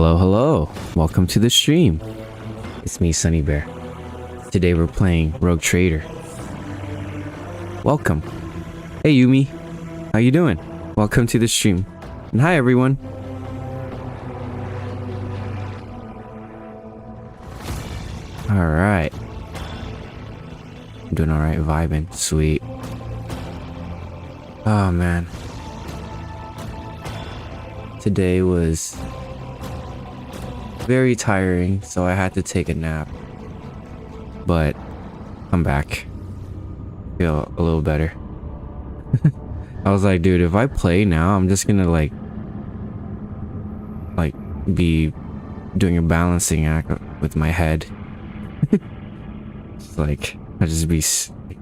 Hello. Welcome to the stream. It's me, Sunny Bear. Today we're playing Rogue Trader. Welcome. Hey, Yumi. How you doing? Welcome to the stream. And hi, everyone. Alright. I'm doing alright, vibing. Sweet. Oh, man. Today was very tiring, so I had to take a nap. But I'm back. Feel a little better. I was like, dude, if I play now, I'm just gonna like be doing a balancing act with my head. It's like I just be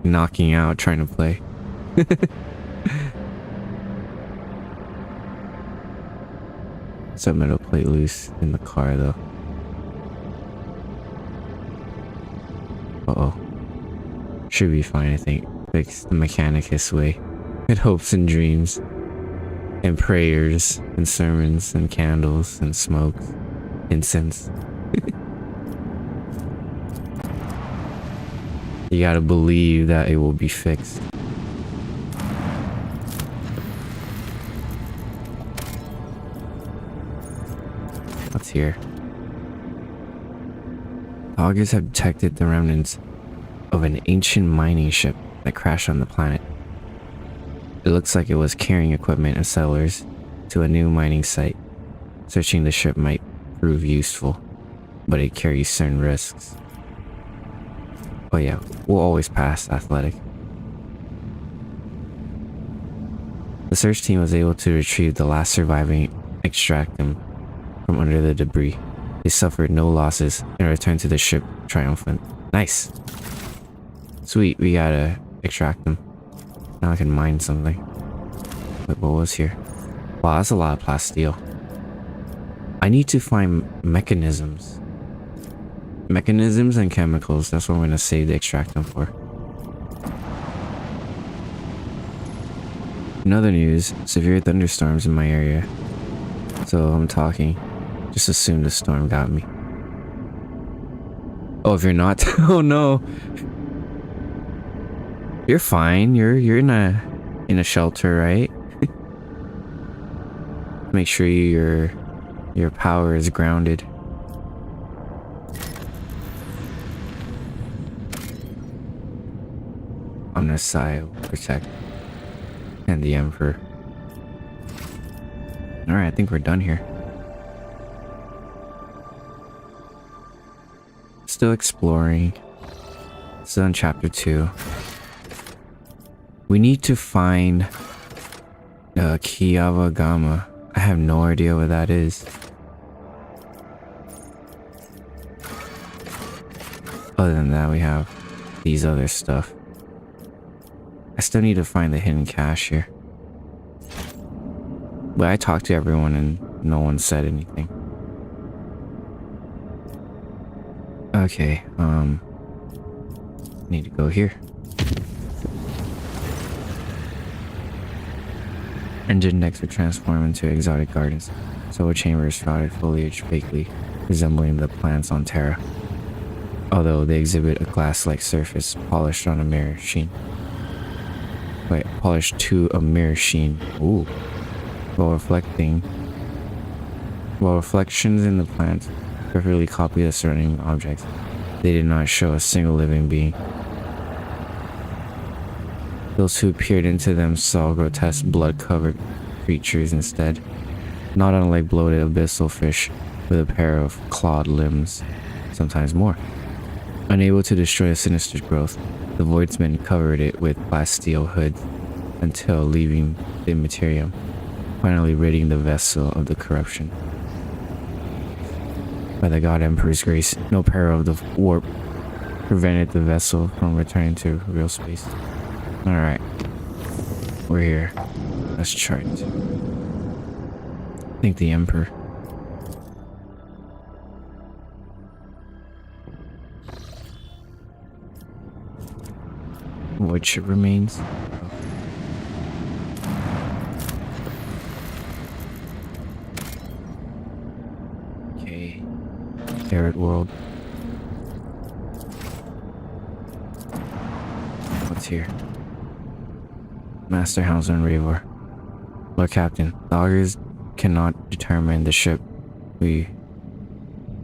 knocking out trying to play. Set metal plate loose in the car though. Uh-oh. Should be fine, I think. Fix the Mechanicus way. With hopes and dreams. And prayers. And sermons. And candles. And smokes. Incense. You gotta believe that it will be fixed. What's here? Augurs have detected the remnants of an ancient mining ship that crashed on the planet. It looks like it was carrying equipment and settlers to a new mining site. Searching the ship might prove useful, but it carries certain risks. Oh yeah, we'll always pass athletic. The search team was able to retrieve the last surviving extractum from under the debris. They suffered no losses and returned to the ship triumphant. Nice. Sweet, we gotta extract them. Now I can mine something. Wait, what was here? Wow, that's a lot of plasteel. I need to find mechanisms. Mechanisms and chemicals. That's what I'm gonna save the extractum for. In other news, severe thunderstorms in my area. So I'm talking. Just assume the storm got me. Oh, if you're not, oh no. You're fine. You're in a shelter, right? Make sure your power is grounded. Omnisci will protect. And the Emperor. Alright, I think we're done here. Still exploring. Still in chapter 2. We need to find Kiava Gama. I have no idea what that is. Other than that, we have these other stuff. I still need to find the hidden cache here. But I talked to everyone and no one said anything. Okay, need to go here. Engine decks are transformed into exotic gardens. Solar chambers sprouted foliage fakely, resembling the plants on Terra. Although they exhibit a glass-like surface polished on a mirror sheen. Wait, polished to a mirror sheen. Ooh. While reflections in the plants perfectly copy the surrounding objects, they did not show a single living being. Those who peered into them saw grotesque blood-covered creatures instead, not unlike bloated abyssal fish with a pair of clawed limbs, sometimes more. Unable to destroy the sinister growth, the voidsmen covered it with plasteel hoods until leaving the immaterium, finally ridding the vessel of the corruption. By the God Emperor's grace, no peril of the warp prevented the vessel from returning to real space. Alright. We're here. Let's chart. I think the Emperor. Which remains. arid world. What's here? Master Hounds and Ravor. Lord Captain, the augurs cannot determine the ship we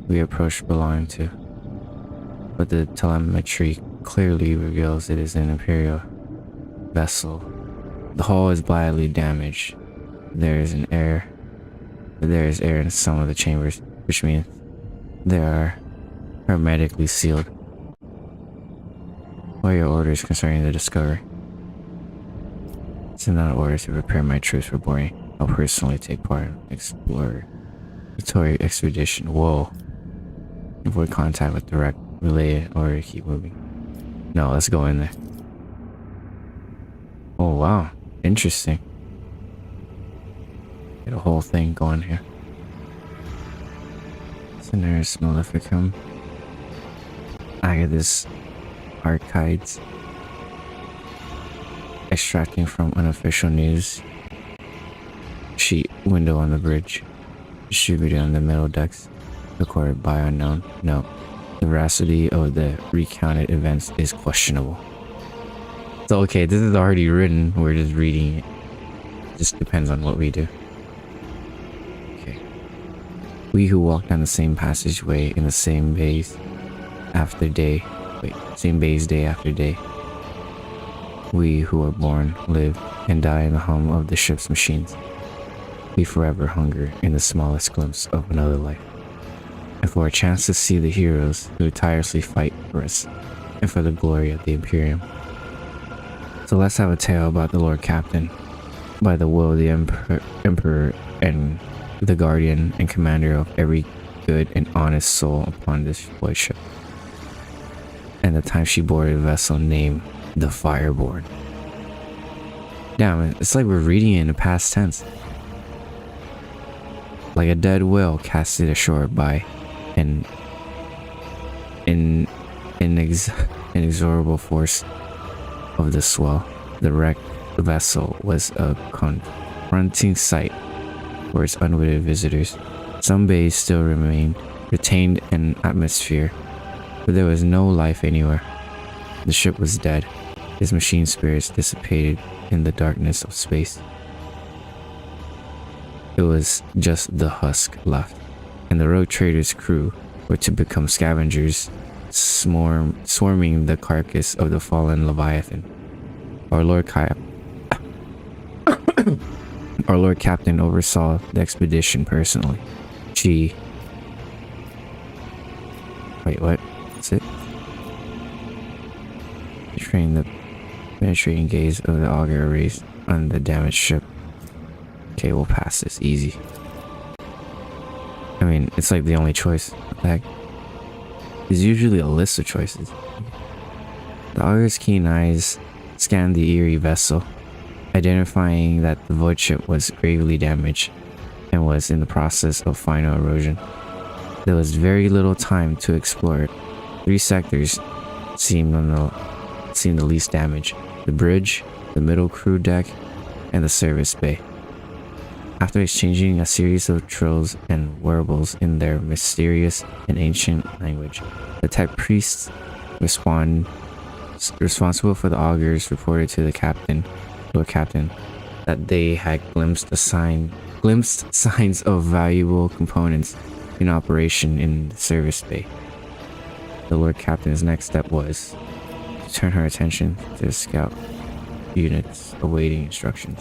approach belonging to, but the telemetry clearly reveals it is an Imperial vessel. The hull is badly damaged. There is air in some of the chambers, which means they are hermetically sealed. What are your orders concerning the discovery? Send out orders to prepare my troops for boarding. I'll personally take part in exploratory expedition. Whoa. Avoid contact with direct relay or keep moving. No, let's go in there. Oh wow, interesting. Get a whole thing going here. Cineris Maleficum. Agathis Archides. Extracting from unofficial news. Sheet window on the bridge. Distributed on the middle decks. Recorded by unknown. No. The veracity of the recounted events is questionable. So okay, this is already written. We're just reading it. Just depends on what we do. Okay. We who walk down the same passageway in the same bays after day. Same bays day after day. We who are born, live, and die in the hum of the ship's machines. We forever hunger in the smallest glimpse of another life. And for a chance to see the heroes who tirelessly fight for us and for the glory of the Imperium. So let's have a tale about the Lord Captain, by the will of the Emperor and the guardian and commander of every good and honest soul upon this void ship. And the time she boarded a vessel named the Fireborn. Damn, it's like we're reading it in the past tense. Like a dead whale casted ashore by an inexorable force of the swell. The wrecked vessel was a confronting sight for its unwitting visitors. Some bays still retained an atmosphere, but there was no life anywhere. The ship was dead. Its machine spirits dissipated in the darkness of space. It was just the husk left, and the rogue trader's crew were to become scavengers, swarming the carcass of the fallen Leviathan. Our Lord Captain oversaw the expedition personally. Wait, what? That's it? Betraying the penetrating gaze of the augur rays on the damaged ship. Okay, we'll pass this easy. I mean, it's like the only choice. What the heck? There's usually a list of choices. The augur's keen eyes scanned the eerie vessel, identifying that the void ship was gravely damaged and was in the process of final erosion. There was very little time to explore it. 3 sectors seemed the least damaged: the bridge, the middle crew deck, and the service bay. After exchanging a series of trills and warbles in their mysterious and ancient language, the tech priests responsible for the augurs reported to the Lord Captain, that they had glimpsed signs of valuable components in operation in the service bay. The Lord Captain's next step was to turn her attention to the scout units awaiting instructions.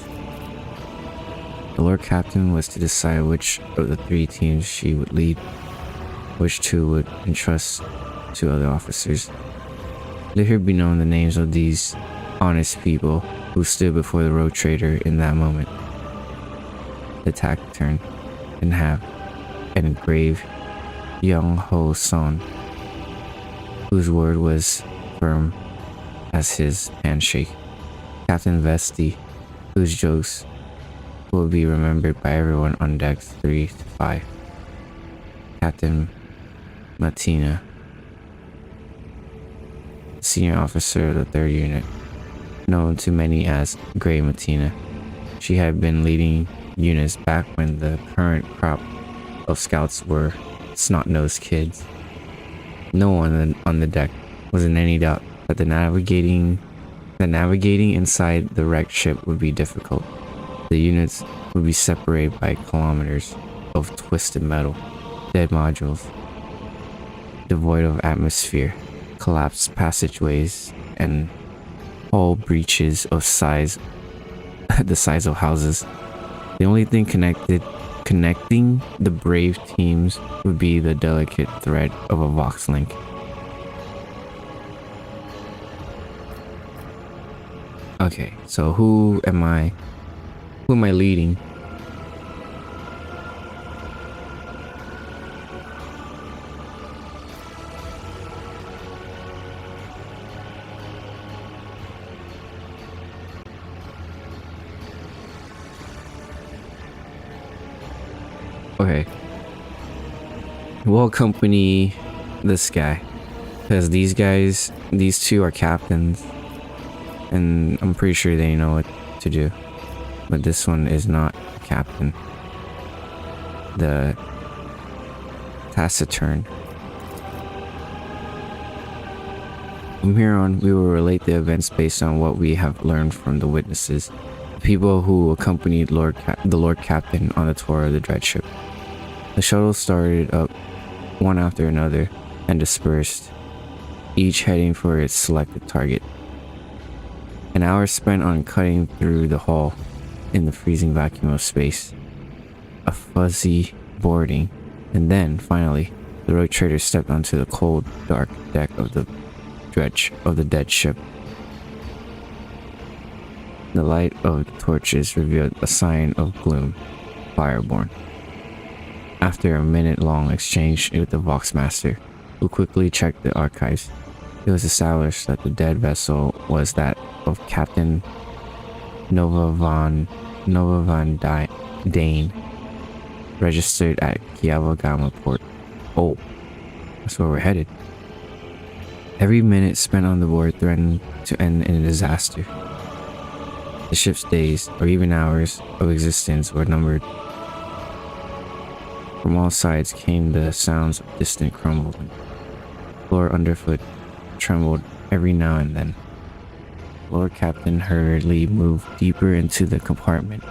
The Lord Captain was to decide which of the 3 teams she would lead, which 2 would entrust to other officers. Let here be known the names of these honest people who stood before the rogue trader in that moment. The tack turned in half and engraved Young Ho Son, whose word was firm as his handshake. Captain Vesti, whose jokes will be remembered by everyone on decks 3 to 5. Captain Matina, senior officer of the 3rd unit, known to many as Grey Matina. She had been leading units back when the current crop of scouts were snot-nosed kids. No one on the deck was in any doubt that the navigating inside the wrecked ship would be difficult. The units would be separated by kilometers of twisted metal, dead modules, devoid of atmosphere, collapsed passageways, and hull breaches of size the size of houses. The only thing connecting the brave teams would be the delicate thread of a Vox link. Okay, so who am I leading? Okay, we'll accompany this guy because these two are captains, and I'm pretty sure they know what to do. But this one is not a captain. The taciturn. From here on, we will relate the events based on what we have learned from the witnesses, the people who accompanied the Lord Captain on the tour of the dread ship. The shuttle started up one after another and dispersed, each heading for its selected target. An hour spent on cutting through the hull in the freezing vacuum of space, a fuzzy boarding, and then, finally, the rogue trader stepped onto the cold, dark deck of the dead ship. The light of torches revealed a sign of gloom, fireborn. After a minute-long exchange with the Voxmaster, who quickly checked the archives, it was established that the dead vessel was that of Captain Nova Van Dane, registered at Kiavagama port. Oh, that's where we're headed. Every minute spent on the board threatened to end in a disaster. The ship's days, or even hours, of existence were numbered. From all sides came the sounds of distant crumbling. The floor underfoot trembled every now and then. Lord Captain hurriedly moved deeper into the compartment.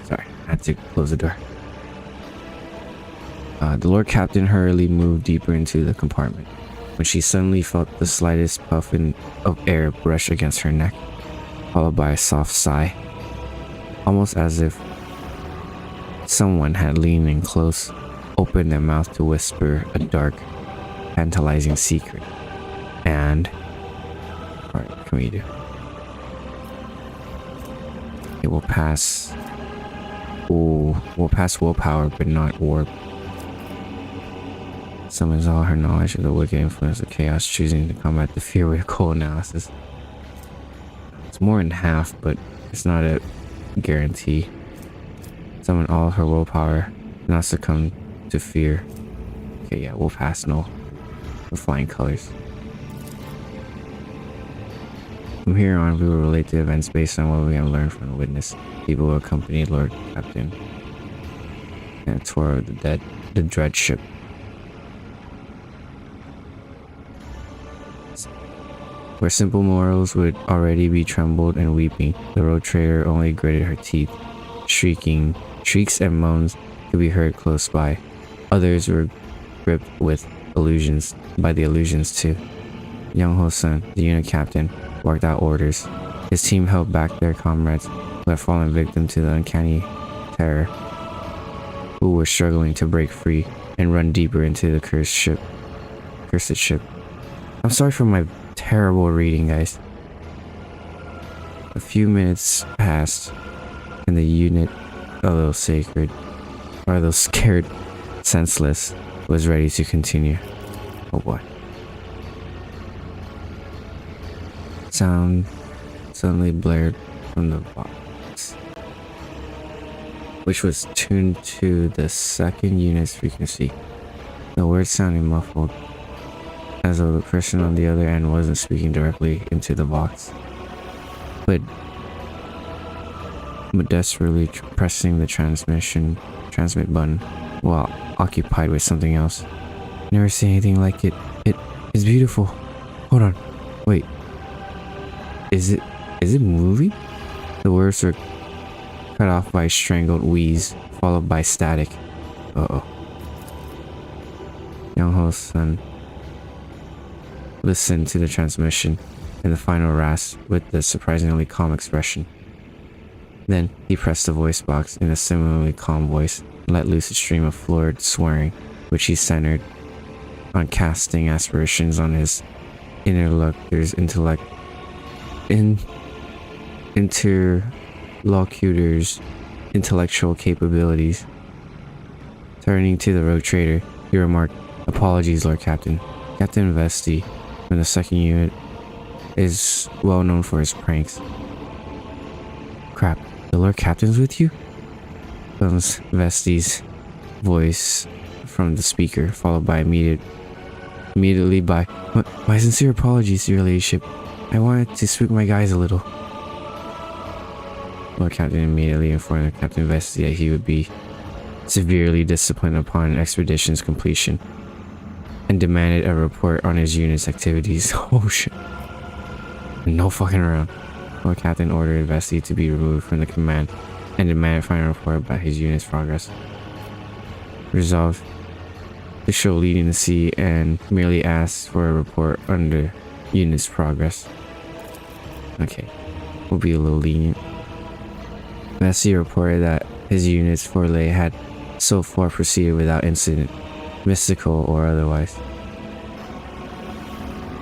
Sorry, I had to close the door. The Lord Captain hurriedly moved deeper into the compartment when she suddenly felt the slightest puff of air brush against her neck, followed by a soft sigh, almost as if someone had leaned in close, opened their mouth to whisper a dark, tantalizing secret. And alright, what can we do? It will pass. Ooh, we'll pass willpower, but not warp. Summons all her knowledge of the wicked influence of chaos, choosing to combat the fear with cold analysis. It's more than half, but it's not a guarantee. Summon all her willpower, not succumb to fear. Okay, yeah, we'll pass no. With flying colors. From here on, we will relate the events based on what we have learned from the witness, people who accompanied Lord Captain and a tour of the dread ship. Where simple mortals would already be trembled and weeping, the road trader only gritted her teeth. Shrieks and moans could be heard close by. Others were gripped by the illusions too. Young Ho-sun, the unit captain, worked out orders. His team held back their comrades who had fallen victim to the uncanny terror, who were struggling to break free and run deeper into the cursed ship. I'm sorry for my terrible reading, guys. A few minutes passed, and the unit, although scared, senseless, was ready to continue. Oh boy. Sound suddenly blared from the box, which was tuned to the second unit's frequency. The words sounded muffled, as though the person on the other end wasn't speaking directly into the box, but desperately pressing the transmit button while occupied with something else. Never seen anything like it. It is beautiful. Hold on. Wait. Is it moving? The words were cut off by a strangled wheeze, followed by static. Uh-oh. Young Ho's son listened to the transmission and the final rasp with a surprisingly calm expression. Then he pressed the voice box in a similarly calm voice and let loose a stream of floored swearing, which he centered on casting aspirations on his interlocutor's interlocutor's intellectual capabilities. Turning to the rogue trader, he remarked, "Apologies, Lord Captain. Captain Vesti from the second unit is well known for his pranks." Crap, the Lord Captain's with you? Comes Vesti's voice from the speaker, followed by immediately by, "My sincere apologies, Your Ladyship. I wanted to spook my guys a little." Lord Captain immediately informed Captain Vesti that he would be severely disciplined upon expedition's completion and demanded a report on his unit's activities. Oh shit. No fucking around. Lord Captain ordered Vesti to be removed from the command and demanded a final report about his unit's progress. Resolved to show leading the sea and merely asked for a report on the unit's progress. Okay, we'll be a little lenient. Vesti reported that his unit's foray had so far proceeded without incident, mystical or otherwise.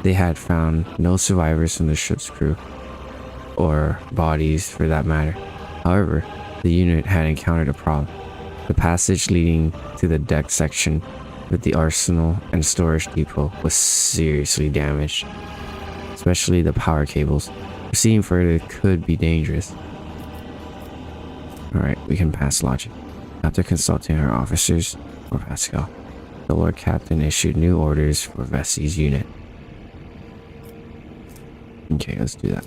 They had found no survivors from the ship's crew, or bodies for that matter. However, the unit had encountered a problem. The passage leading to the deck section with the arsenal and storage depot was seriously damaged, especially the power cables. Proceeding further could be dangerous. Alright, we can pass logic. After consulting her officers, or Pascal, the Lord Captain issued new orders for Vesti's unit. Okay, let's do that.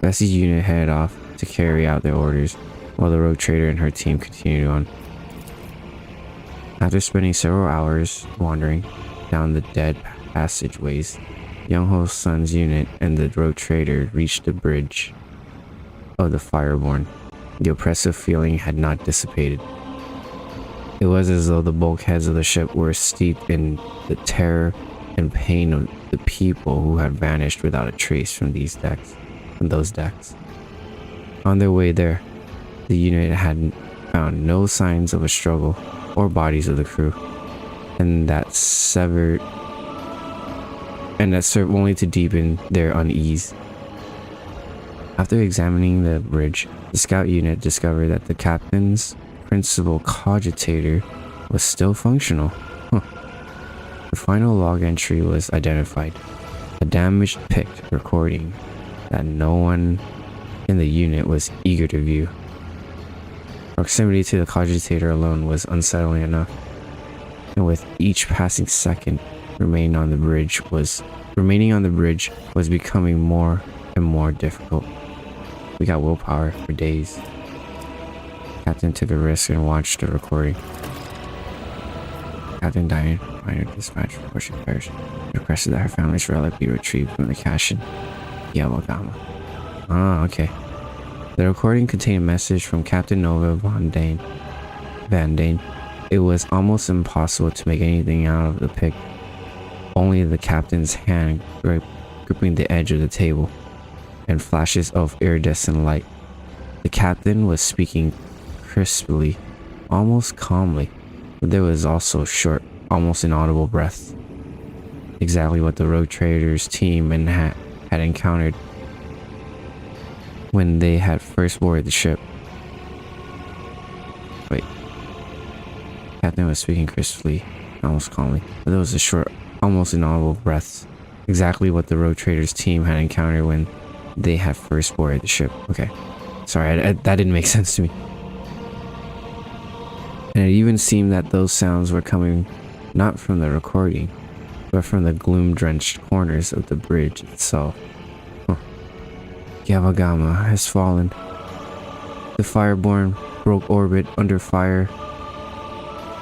Vesti's unit headed off to carry out their orders, while the rogue trader and her team continued on. After spending several hours wandering down the dead passageways, Young Ho's son's unit and the rogue trader reached the bridge of the Fireborn. The oppressive feeling had not dissipated. It was as though the bulkheads of the ship were steeped in the terror and pain of the people who had vanished without a trace from those decks. On their way there, the unit had found no signs of a struggle or bodies of the crew, and that served only to deepen their unease. After examining the bridge, the scout unit discovered that the captain's principal cogitator was still functional. The final log entry was identified, a damaged pick recording that no one in the unit was eager to view. Proximity to the cogitator alone was unsettling enough, and with each passing second remaining on the bridge was becoming more and more difficult. We got willpower for days. Captain took a risk and watched the recording. Captain Diane, minor dispatch before she perished, requested that her family's relic be retrieved from the cache in Yamagama. Ah, okay. The recording contained a message from Captain Nova Van Dane. It was almost impossible to make anything out of the pic. Only the captain's hand gripping the edge of the table, and flashes of iridescent light. The captain was speaking crisply, almost calmly, but there was also short, almost inaudible breaths. Exactly what the rogue trader's team had encountered when they had first boarded the ship. Wait. Captain was speaking crisply, almost calmly, but there was a short, almost inaudible breaths. Exactly what the rogue trader's team had encountered when they had first boarded the ship. Okay. Sorry, that didn't make sense to me. And it even seemed that those sounds were coming not from the recording, but from the gloom-drenched corners of the bridge itself. Yavagama has fallen. The Fireborn broke orbit under fire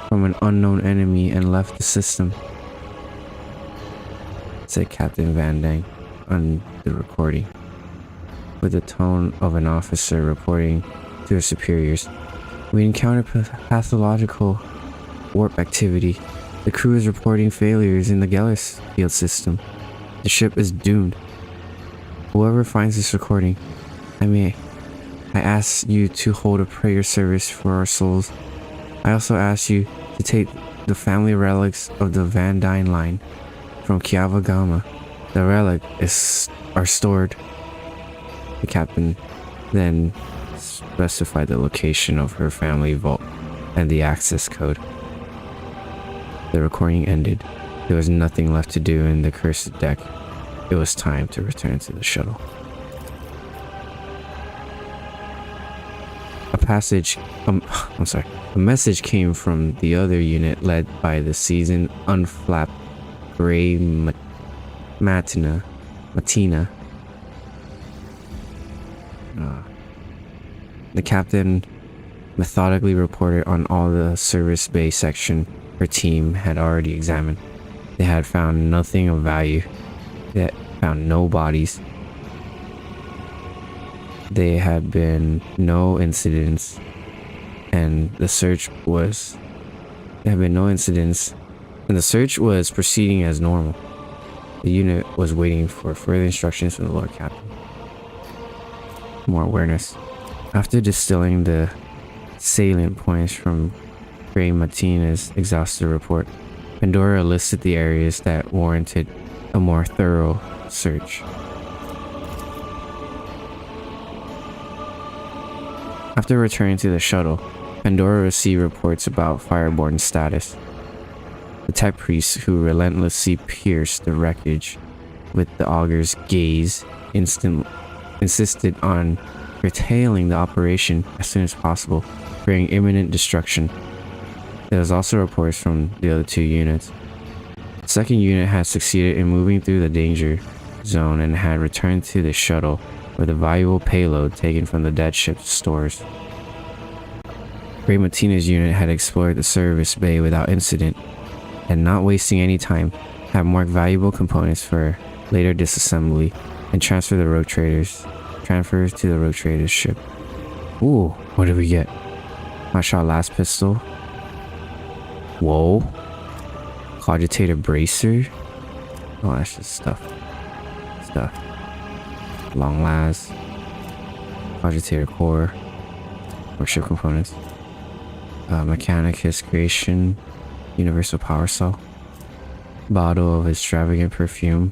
from an unknown enemy and left the system, said Captain Van Dang on the recording, with the tone of an officer reporting to his superiors. We encountered pathological warp activity. The crew is reporting failures in the Geller's field system. The ship is doomed. Whoever finds this recording, I ask you to hold a prayer service for our souls. I also ask you to take the family relics of the Van Dyne line from Kiavagama. The relics are stored. The captain then specified the location of her family vault and the access code. The recording ended. There was nothing left to do in the cursed deck. It was time to return to the shuttle. A message came from the other unit led by the seasoned, unflapped Gray Matina. The captain methodically reported on all the service bay section her team had already examined. They had found nothing of value. They had found no bodies. There had been no incidents, and the search was proceeding as normal. The unit was waiting for further instructions from the Lord Captain. More awareness. After distilling the salient points from Gray Matina's exhaustive report, Pandora listed the areas that warranted a more thorough search. After returning to the shuttle, Pandora received reports about Fireborn's status. The tech priest who relentlessly pierced the wreckage with the auger's gaze insisted on curtailing the operation as soon as possible, fearing imminent destruction. There was also reports from the other two units. The second unit had succeeded in moving through the danger zone and had returned to the shuttle with a valuable payload taken from the dead ship's stores. Gray Matina's unit had explored the service bay without incident, and not wasting any time, had marked valuable components for later disassembly and transferred to the rogue trader's ship. Ooh, what did we get? Hotshot last pistol. Whoa. Cogitator bracer. Oh, that's just stuff. Long las. Cogitator core. Or ship components. Mechanicus creation. Universal power cell. Bottle of extravagant perfume.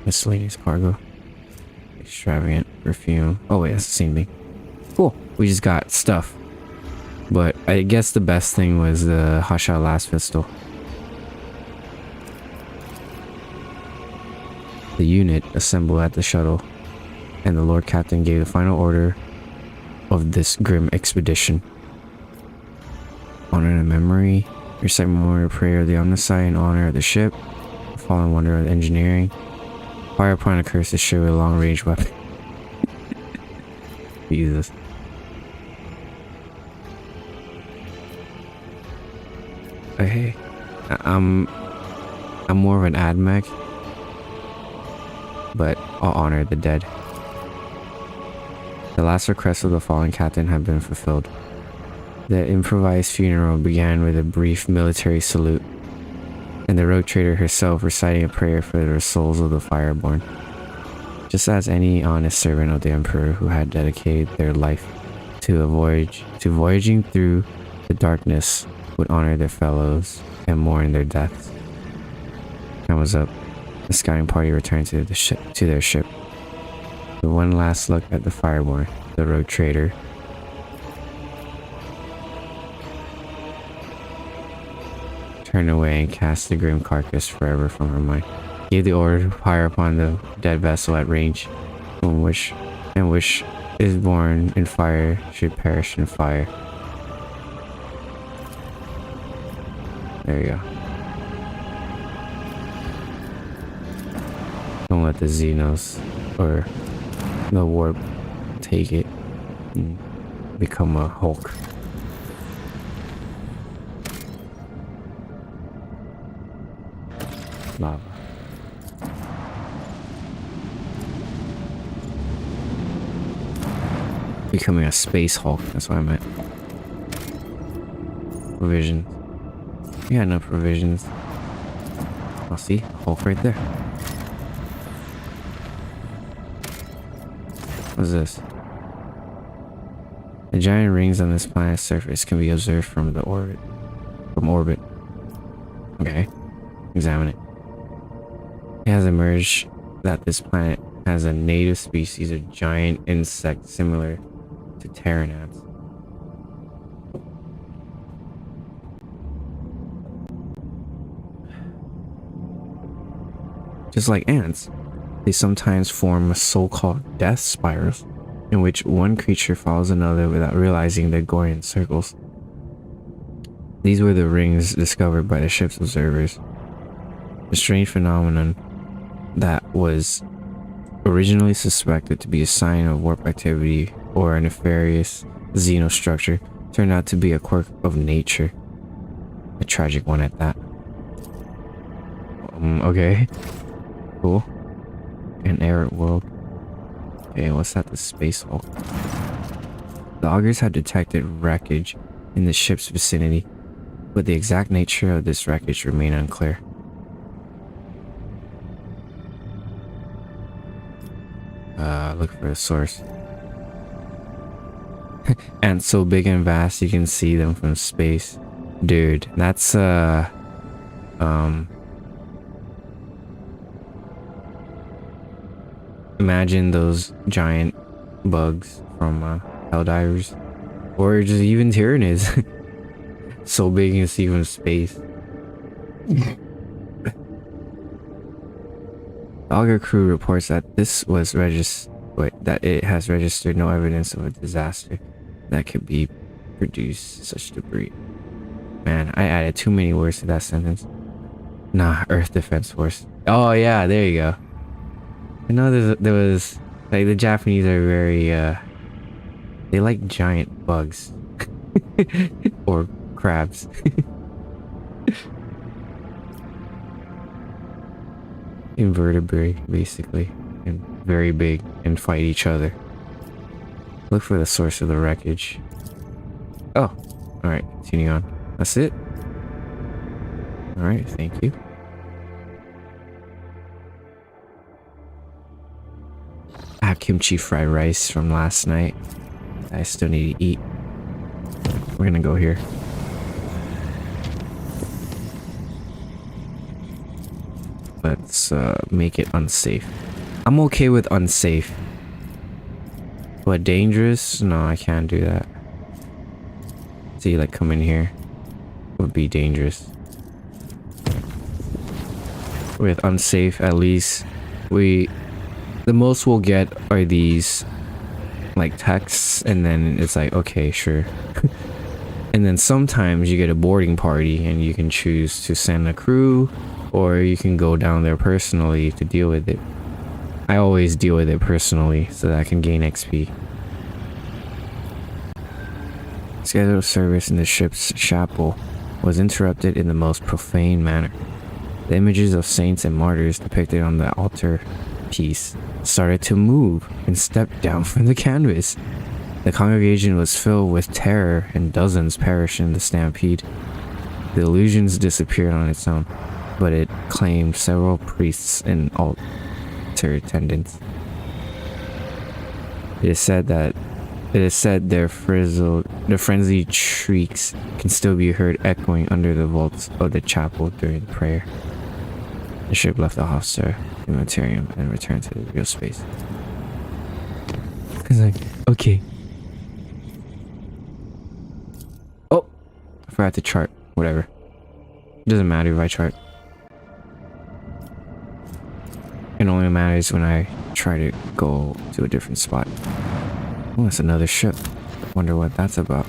Miscellaneous cargo. Extravagant perfume. Oh wait, that's the same thing. Cool. We just got stuff. But I guess the best thing was the hotshot last pistol. The unit assembled at the shuttle, and the Lord Captain gave the final order of this grim expedition. Honor and memory. Recite memorial prayer of the Omniscient in honor of the ship. The fallen wonder of engineering. Fire upon a cursed ship with a long-range weapon. Jesus. Hey, I'm more of an admech, but I'll honor the dead. The last request of the fallen captain had been fulfilled. The improvised funeral began with a brief military salute, and the rogue trader herself reciting a prayer for the souls of the Fireborn, just as any honest servant of the Emperor who had dedicated their life to voyaging through the darkness would honor their fellows and mourn their deaths. Time was up. The scouting party returned to their ship. With one last look at the Fireborn, the rogue trader turned away and cast the grim carcass forever from her mind. Gave the order to fire upon the dead vessel at range, and which is born in fire should perish in fire. There you go. let the Xenos or the warp take it and become a Hulk. Lava. Becoming a space Hulk, that's what I meant. Provisions. We got enough provisions. I'll see, Hulk right there. What's this? The giant rings on this planet's surface can be observed from orbit. Okay, examine it. It has emerged that this planet has a native species of giant insect similar to pteronads. Just like ants, they sometimes form so-called death spirals, in which one creature follows another without realizing they're going in circles. These were the rings discovered by the ship's observers. A strange phenomenon that was originally suspected to be a sign of warp activity or a nefarious xenostructure turned out to be a quirk of nature. A tragic one at that. Okay. Cool. An arid world. Okay, what's that? The space Hulk. The augurs had detected wreckage in the ship's vicinity, but the exact nature of this wreckage remained unclear. Look for a source. Ants so big and vast you can see them from space. Dude, that's imagine those giant bugs from Helldivers, or just even Tyranids. So big you can see from space. The Augur crew reports that that it has registered no evidence of a disaster that could be produce such debris. Man, I added too many words to that sentence. Nah, Earth Defense Force. Oh yeah, there you go. I know there was like the Japanese are very they like giant bugs or crabs. Invertebrate basically, and very big and fight each other. Look for the source of the wreckage. Oh, alright, continue on. That's it? Alright, thank you. I have kimchi fried rice from last night. I still need to eat. We're gonna go here. Let's make it unsafe. I'm okay with unsafe. But dangerous? No, I can't do that. See, like, come in here would be dangerous. With unsafe, at least the most we'll get are these like texts, and then it's like, okay, sure. And then sometimes you get a boarding party and you can choose to send a crew, or you can go down there personally to deal with it. I always deal with it personally so that I can gain XP. Scheduled service in the ship's chapel was interrupted in the most profane manner. The images of saints and martyrs depicted on the altar piece started to move and step down from the canvas. The congregation was filled with terror and dozens perished in the stampede. The illusions disappeared on its own, but it claimed several priests and altar attendants. It is said their frenzied shrieks can still be heard echoing under the vaults of the chapel during prayer. The ship left the hostel humanitarium and returned to the real space. It's like, okay. Oh, I forgot to chart. Whatever. It doesn't matter if I chart. It only matters when I try to go to a different spot. Oh, it's another ship. Wonder what that's about.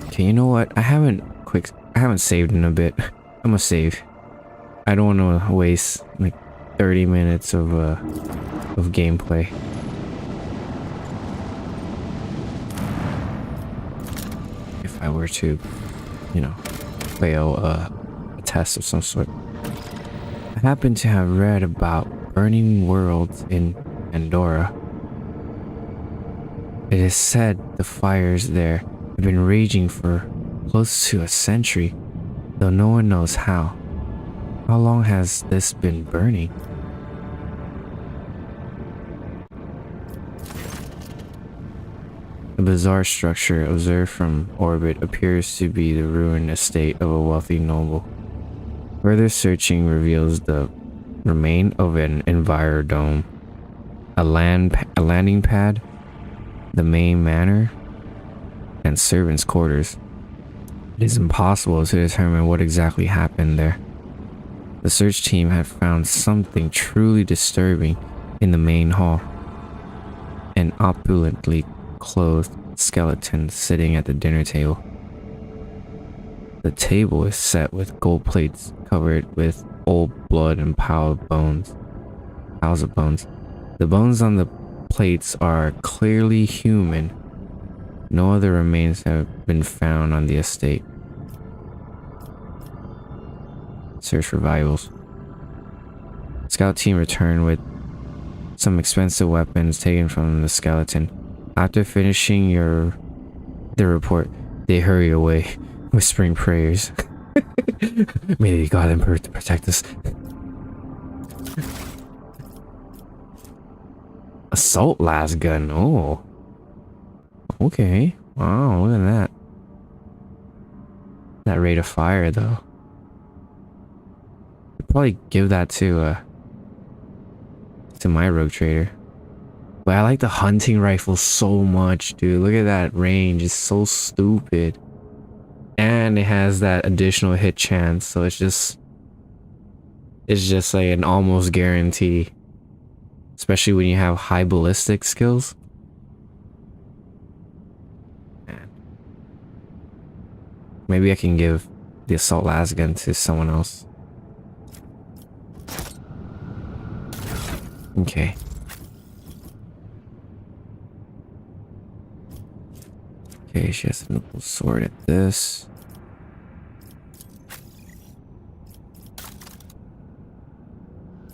Okay, you know what? I haven't saved in a bit. I'm gonna save. I don't want to waste like 30 minutes of gameplay. If I were to, you know, fail a test of some sort. I happen to have read about burning worlds in Pandora. It is said the fires there have been raging for close to a century, though no one knows how. How long has this been burning? A bizarre structure observed from orbit appears to be the ruined estate of a wealthy noble. Further searching reveals the remain of an envirodome, a landing pad, the main manor, and servants' quarters. It is impossible to determine what exactly happened there. The search team had found something truly disturbing in the main hall. An opulently clothed skeleton sitting at the dinner table. The table is set with gold plates covered with old blood and piles of bones. The bones on the plates are clearly human. No other remains have been found on the estate. Search for vitals. Scout team returned with some expensive weapons taken from the skeleton. After finishing the report, they hurry away, whispering prayers. May the God Emperor protect us. Assault las gun. Oh. Okay. Wow, look at that. That rate of fire, though. I'd probably give that to my rogue trader. But I like the hunting rifle so much, dude. Look at that range. It's so stupid. And it has that additional hit chance, so it's just like an almost guarantee. Especially when you have high ballistic skills. Man. Maybe I can give the assault lasgun to someone else. Okay. Okay, she has a noble sword at this.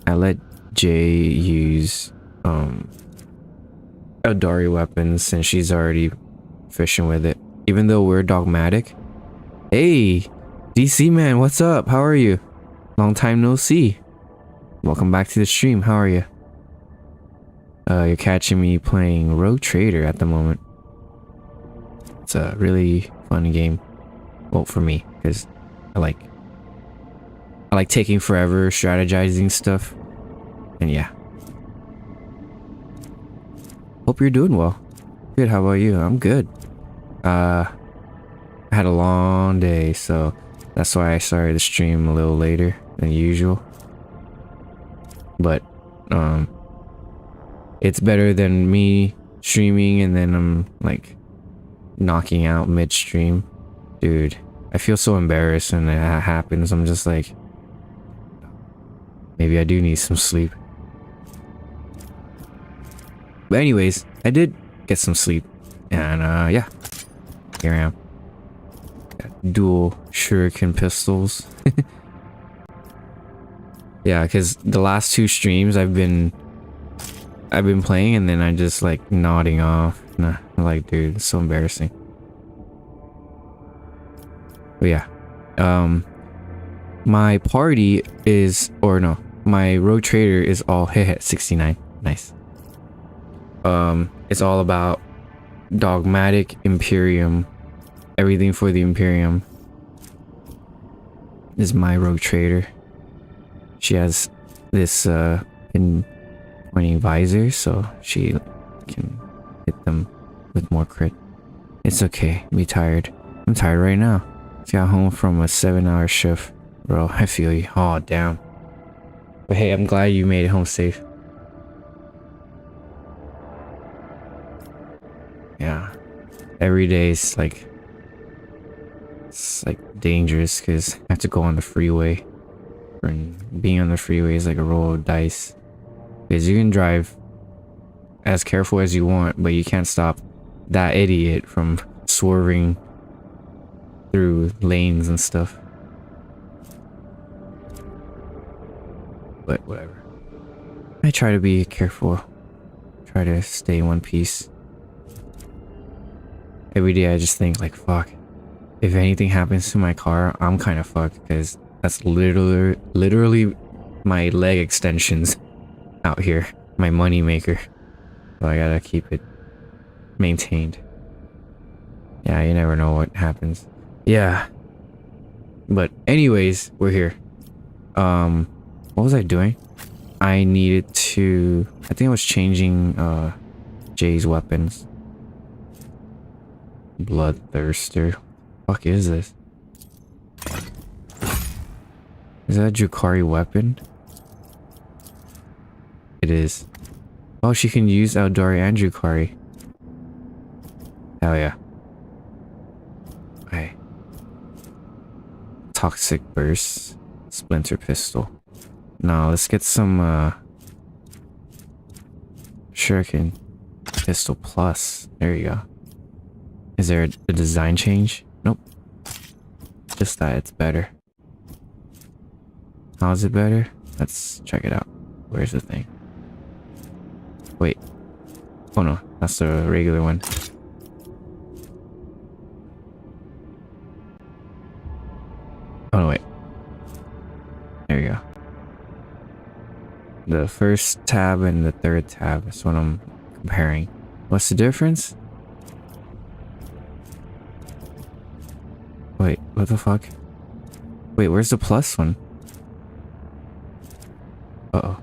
I let Jay use Odari weapons since she's already fishing with it. Even though we're dogmatic. Hey, DC man, what's up? How are you? Long time no see. Welcome back to the stream. How are you? You're catching me playing Rogue Trader at the moment. It's a really fun game. Well, for me, because I like taking forever strategizing stuff. And yeah. Hope you're doing well. Good, how about you? I'm good. I had a long day, so that's why I started the stream a little later than usual. But it's better than me streaming and then I'm like knocking out midstream. Dude, I feel so embarrassed when that happens. I'm just like, maybe I do need some sleep. But anyways, I did get some sleep. And yeah, here I am. Got dual shuriken pistols. Yeah, because the last two streams I've been playing and then I just like nodding off. Nah, I'm like, dude, it's so embarrassing. But yeah, my party is, or no, my rogue trader is all 69. Nice. It's all about Dogmatic, Imperium, everything for the Imperium. This is my rogue trader. She has this pin pointing visor, so she can hit them with more crit. It's okay, be tired. I'm tired right now. Just got home from a 7-hour shift. Bro, I feel you. Oh, damn. But hey, I'm glad you made it home safe. Yeah. Every day it's like dangerous because I have to go on the freeway and being on the freeway is like a roll of dice. Because you can drive as careful as you want, but you can't stop that idiot from swerving through lanes and stuff. But whatever. I try to be careful. Try to stay in one piece. Every day I just think like, fuck. If anything happens to my car, I'm kind of fucked, because that's literally my leg extensions out here. My money maker. So I gotta keep it maintained. Yeah, you never know what happens. Yeah. But anyways, we're here. What was I doing? I needed to... I think I was changing Jay's weapons. Bloodthirster. Fuck is this? Is that a Drukhari weapon? It is. Oh, she can use Eldari and Drukhari. Hell yeah. Okay. Toxic burst. Splinter pistol. Now let's get some Shuriken pistol plus. There you go. Is there a design change? Nope. Just that it's better. How is it better? Let's check it out. Where's the thing? Wait. Oh no, that's the regular one. Oh no, wait. There you go. The first tab and the third tab is what I'm comparing. What's the difference? Wait, what the fuck? Wait, where's the plus one? Uh-oh.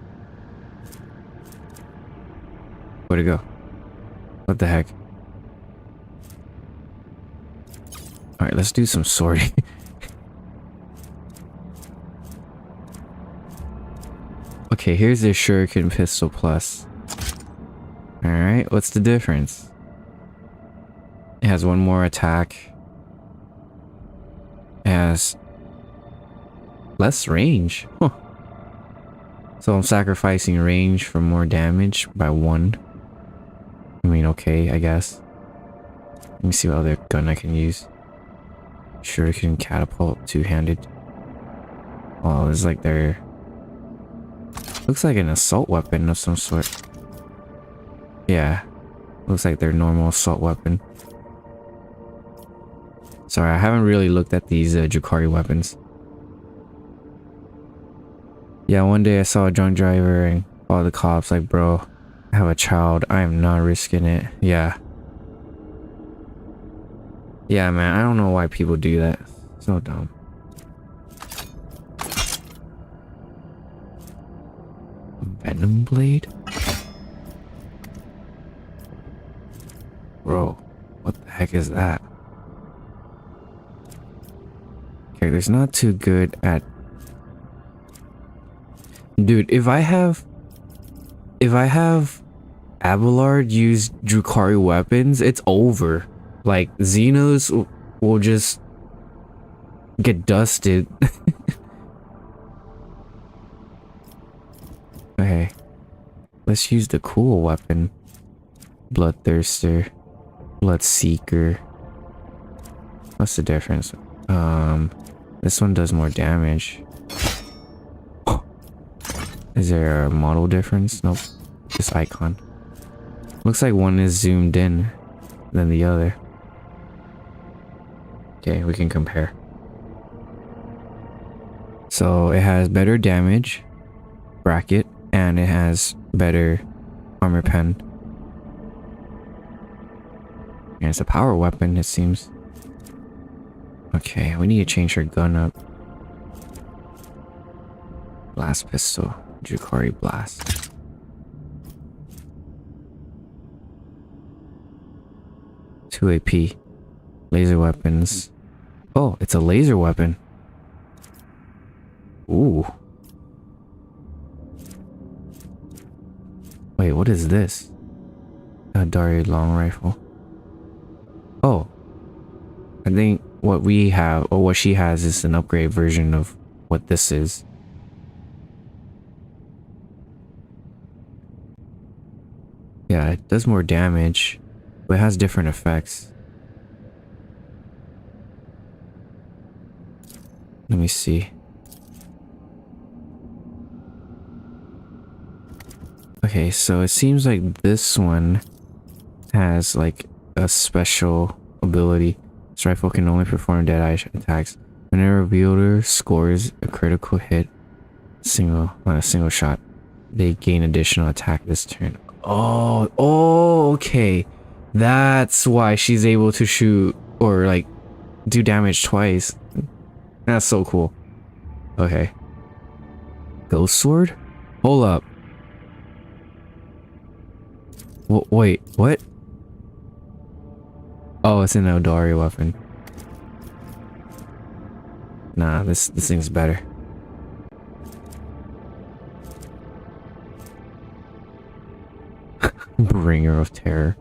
Where'd it go? What the heck? Alright, let's do some sorting. Okay, here's the Shuriken pistol plus. Alright, what's the difference? It has one more attack. It has less range. Huh. So I'm sacrificing range for more damage by 1. I mean, okay, I guess. Let me see what other gun I can use. Shuriken catapult, two-handed. Oh, it's like they're... Looks like an assault weapon of some sort. Yeah. Looks like their normal assault weapon. Sorry, I haven't really looked at these Drukhari weapons. Yeah, one day I saw a drunk driver and all the cops like, bro, I have a child. I am not risking it. Yeah. Yeah, man, I don't know why people do that. So dumb. Venom blade? Bro, what the heck is that? Character's not too good at... Dude, if I have Abelard use Drukhari weapons, it's over. Like, Xenos will just get dusted. Okay. Let's use the cool weapon. Bloodthirster. Bloodseeker. What's the difference? This one does more damage. Is there a model difference? Nope. Just icon. Looks like one is zoomed in than the other. Okay, we can compare. So it has better damage bracket and it has better armor pen. And it's a power weapon, it seems. Okay, we need to change her gun up. Blast pistol. Drukhari blast. Two AP. Laser weapons. Oh, it's a laser weapon. Ooh. Wait, what is this? A Dari long rifle. Oh. I think what we have, or what she has, is an upgrade version of what this is. Yeah, it does more damage, but it has different effects. Let me see. Okay, so it seems like this one has like a special ability. This rifle can only perform dead-eye attacks. Whenever a wielder scores a critical hit on a single shot, they gain additional attack this turn. Oh, okay. That's why she's able to shoot or like do damage twice. That's so cool. Okay. Ghost sword? Hold up. Wait, what? Oh, it's an Eldari weapon. Nah, this thing's better. Bringer of Terror.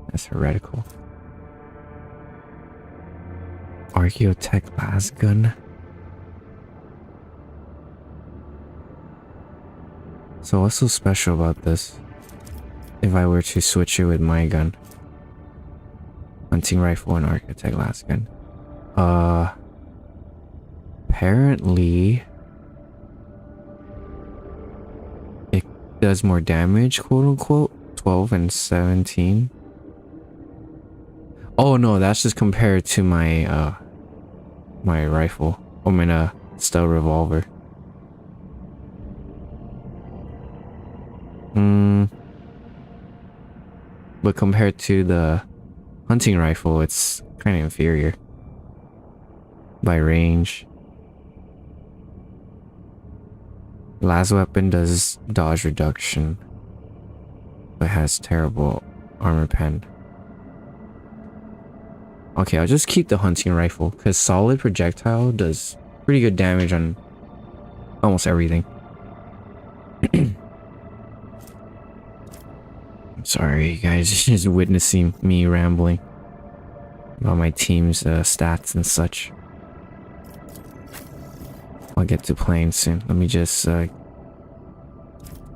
That's heretical. Archaeotech las gun. So what's so special about this? If I were to switch it with my gun. Hunting rifle and Archaeotech las gun. Apparently it does more damage, quote unquote. 12 and 17. Oh no, that's just compared to my my rifle. I mean stealth revolver. But compared to the hunting rifle, it's kind of inferior by range. Last weapon does dodge reduction, but has terrible armor pen. Okay, I'll just keep the hunting rifle because solid projectile does pretty good damage on almost everything. Sorry guys, just witnessing me rambling about my team's stats and such. I'll get to playing soon. Let me just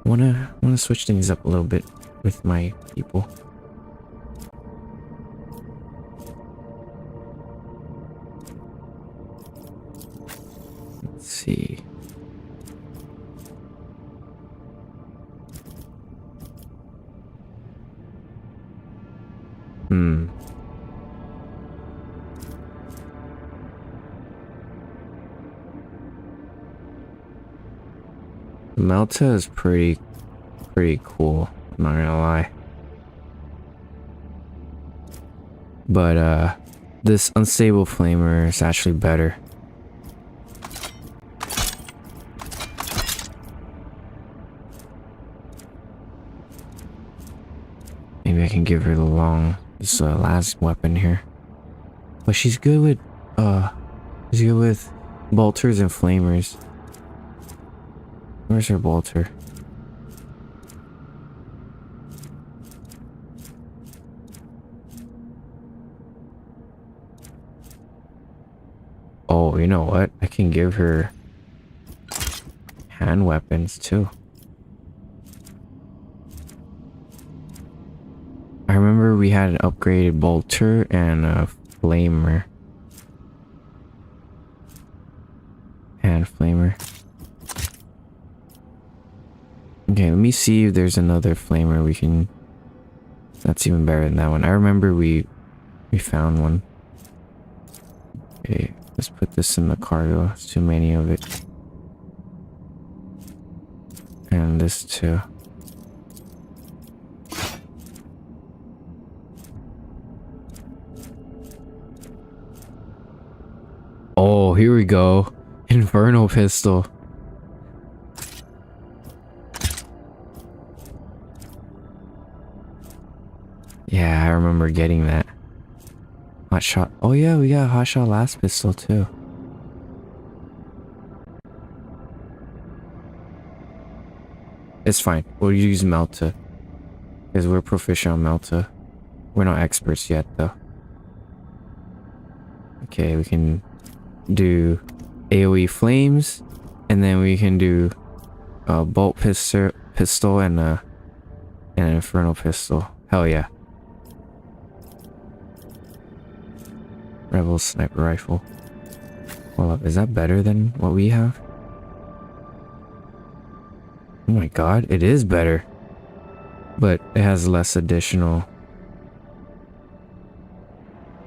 wanna switch things up a little bit with my people. Let's see. Melta is pretty cool, I'm not gonna lie. But this unstable flamer is actually better. Maybe I can give her the this last weapon here. But she's good with bolters and flamers. Where's her bolter? Oh, you know what? I can give her hand weapons too. I remember we had an upgraded bolter and a flamer. Hand flamer. Okay, let me see if there's another flamer we can... That's even better than that one. I remember we found one. Okay, let's put this in the cargo. It's too many of it. And this too. Oh, here we go. Inferno pistol. Yeah, I remember getting that. Hot shot. Oh yeah, we got a hot shot last pistol too. It's fine. We'll use Melta. Because we're proficient on Melta. We're not experts yet though. Okay, we can do AoE flames. And then we can do a bolt pistol and And an infernal pistol. Hell yeah. Rebel sniper rifle. Hold up, is that better than what we have? Oh my god, it is better. But it has less additional...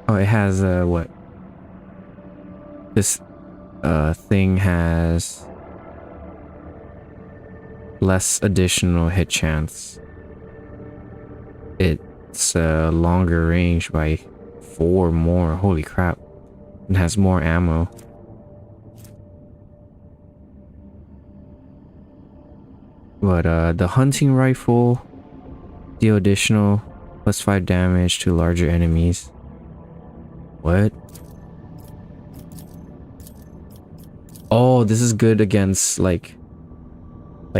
Oh, it has, what? This, thing has... less additional hit chance. It's a longer range by 4 more. Holy crap. It has more ammo. But the hunting rifle deal additional +5 damage to larger enemies. What? Oh, this is good against like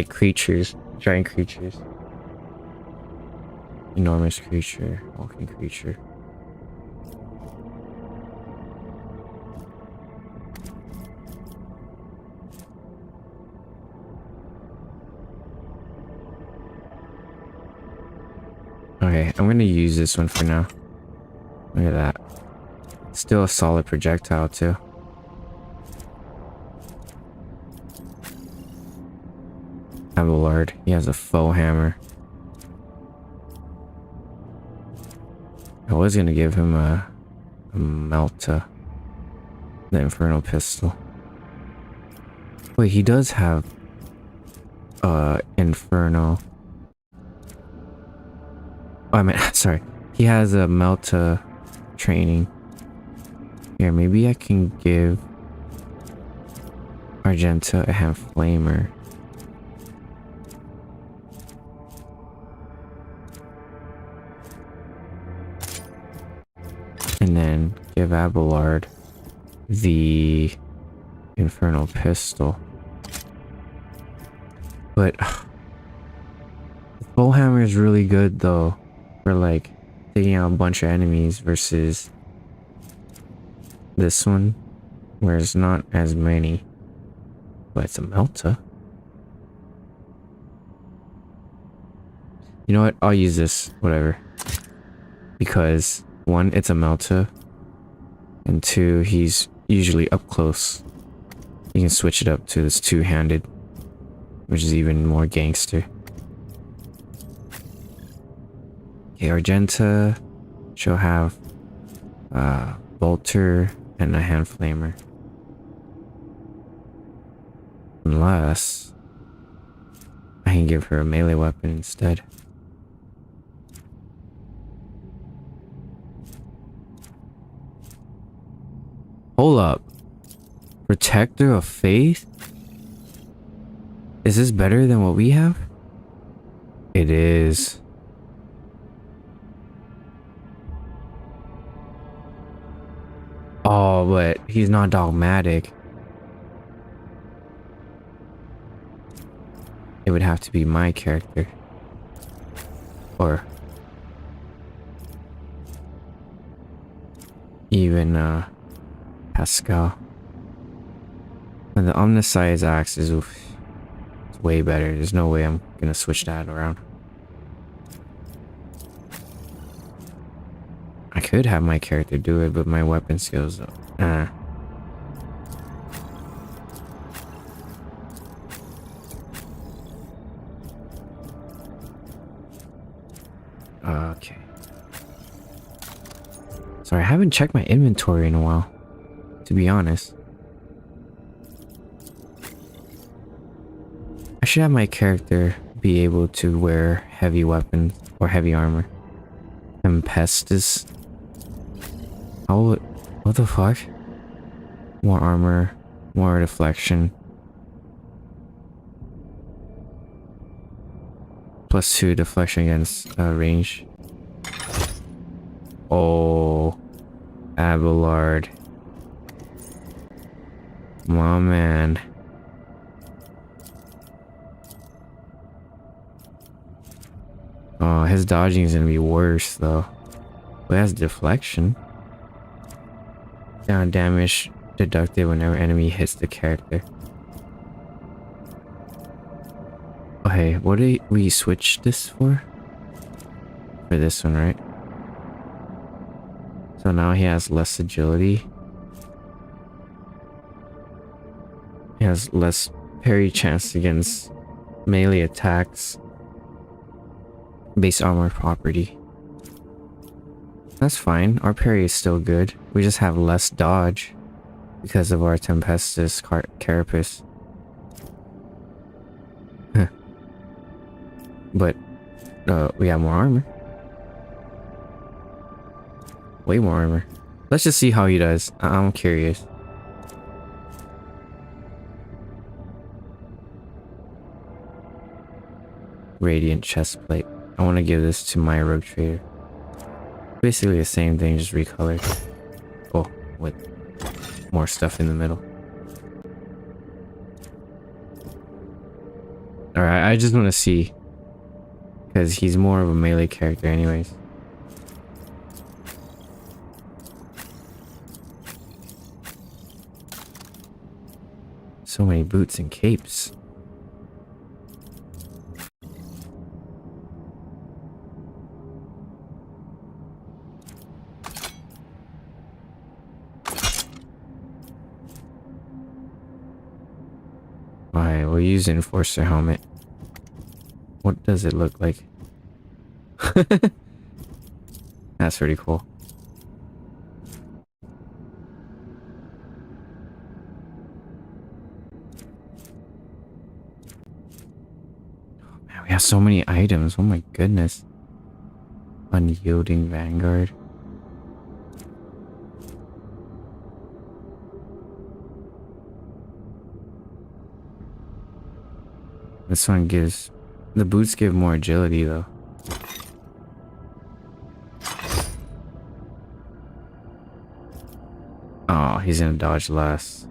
creatures, giant creatures. Enormous creature, walking creature. Okay, I'm gonna use this one for now. Look at that. Still a solid projectile too. Abelard, he has a faux hammer. I was gonna give him a Melta, the infernal pistol. Wait, he does have inferno. Oh, I mean, sorry, he has a Melta training. Here, maybe I can give Argenta a hand flamer. And then give Abelard the infernal pistol. But the bow hammer is really good though for like taking out a bunch of enemies versus this one where it's not as many. But it's a Melta. You know what? I'll use this, whatever. Because 1, it's a Melta, and 2, he's usually up close. You can switch it up to this 2-handed, which is even more gangster. Okay, Argenta, she'll have bolter and a hand flamer. Unless I can give her a melee weapon instead. Hold up. Protector of Faith? Is this better than what we have? It is. Oh, but he's not dogmatic. It would have to be my character. Or even Pascal. And the Omnisize axe is it's way better. There's no way I'm gonna switch that around. I could have my character do it, but my weapon skills though. Okay. Sorry, I haven't checked my inventory in a while, to be honest. I should have my character be able to wear heavy weapons or heavy armor. And Pestis. What the fuck? More armor, more deflection. +2 deflection against range. Oh, Abelard. My man. Oh, his dodging is gonna be worse though. But it has deflection. Down damage deducted whenever enemy hits the character. Oh hey, what did we switch this for? for this one, right? So now he has less agility. He has less parry chance against melee attacks. Base armor property. That's fine. Our parry is still good. We just have less dodge because of our Tempestus Carapace. But we have more armor. Way more armor. Let's just see how he does. I'm curious. Radiant chestplate. I want to give this to my rogue trader. Basically the same thing, just recolored. Oh, with more stuff in the middle. Alright, I just want to see. Because he's more of a melee character anyways. So many boots and capes. Alright, we'll use Enforcer helmet. What does it look like? That's pretty cool. Oh, man, we have so many items. Oh my goodness. Unyielding Vanguard. This one gives... The boots give more agility though. Oh, he's gonna dodge less.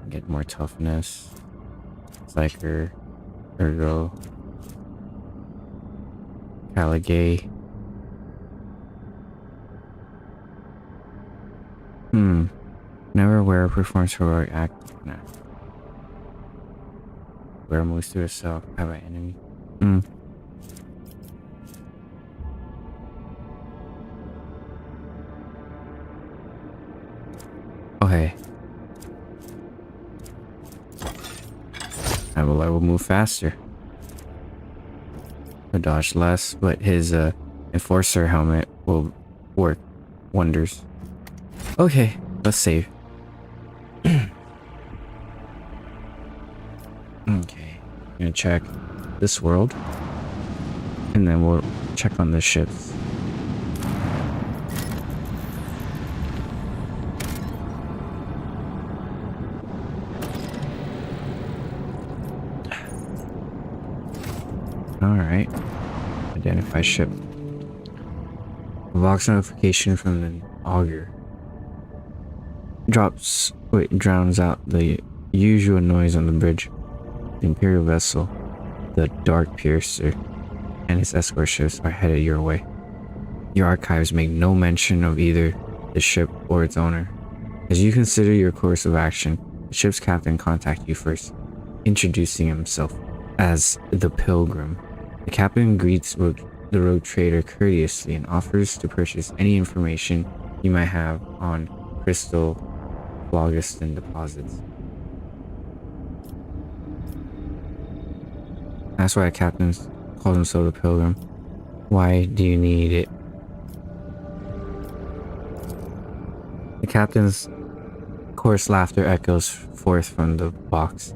Get more toughness. Psyker. Ergo. Caligay. Never wear a performance heroic act. Nah. Wear moves to yourself. Have an enemy. Okay. I will move faster. He'll dodge less, but his Enforcer helmet will work wonders. Okay, let's save. Okay, I'm gonna check this world, and then we'll check on the ships. Alright, identify ship. Vox notification from the auger. Drowns out the usual noise on the bridge. The Imperial vessel, the Dark Piercer, and its escort ships are headed your way. Your archives make no mention of either the ship or its owner. As you consider your course of action, the ship's captain contacts you first, introducing himself as the Pilgrim. The captain greets the rogue trader courteously and offers to purchase any information you might have on crystal phlogiston deposits. That's why the captain calls himself the Pilgrim. Why do you need it? The captain's coarse laughter echoes forth from the box.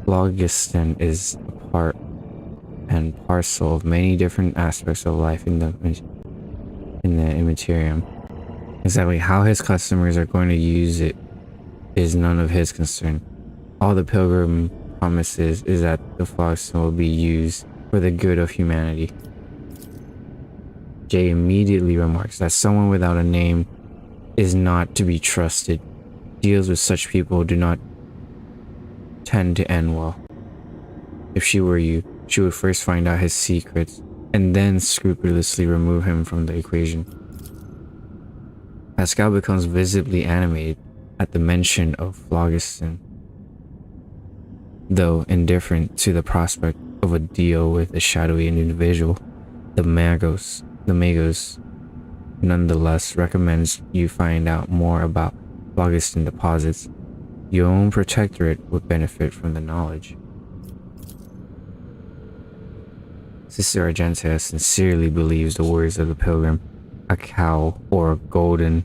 Phlogiston is a part and parcel of many different aspects of life in the Immaterium. Exactly how his customers are going to use it is none of his concern. All the Pilgrim promises is that the phlogiston will be used for the good of humanity. Jay immediately remarks that someone without a name is not to be trusted. Deals with such people do not tend to end well. If she were you, she would first find out his secrets and then scrupulously remove him from the equation. Pascal becomes visibly animated at the mention of phlogiston, though indifferent to the prospect of a deal with a shadowy individual. The Magos nonetheless recommends you find out more about phlogiston deposits. Your own protectorate would benefit from the knowledge. Sister Argentea sincerely believes the words of the pilgrim. A cow or a golden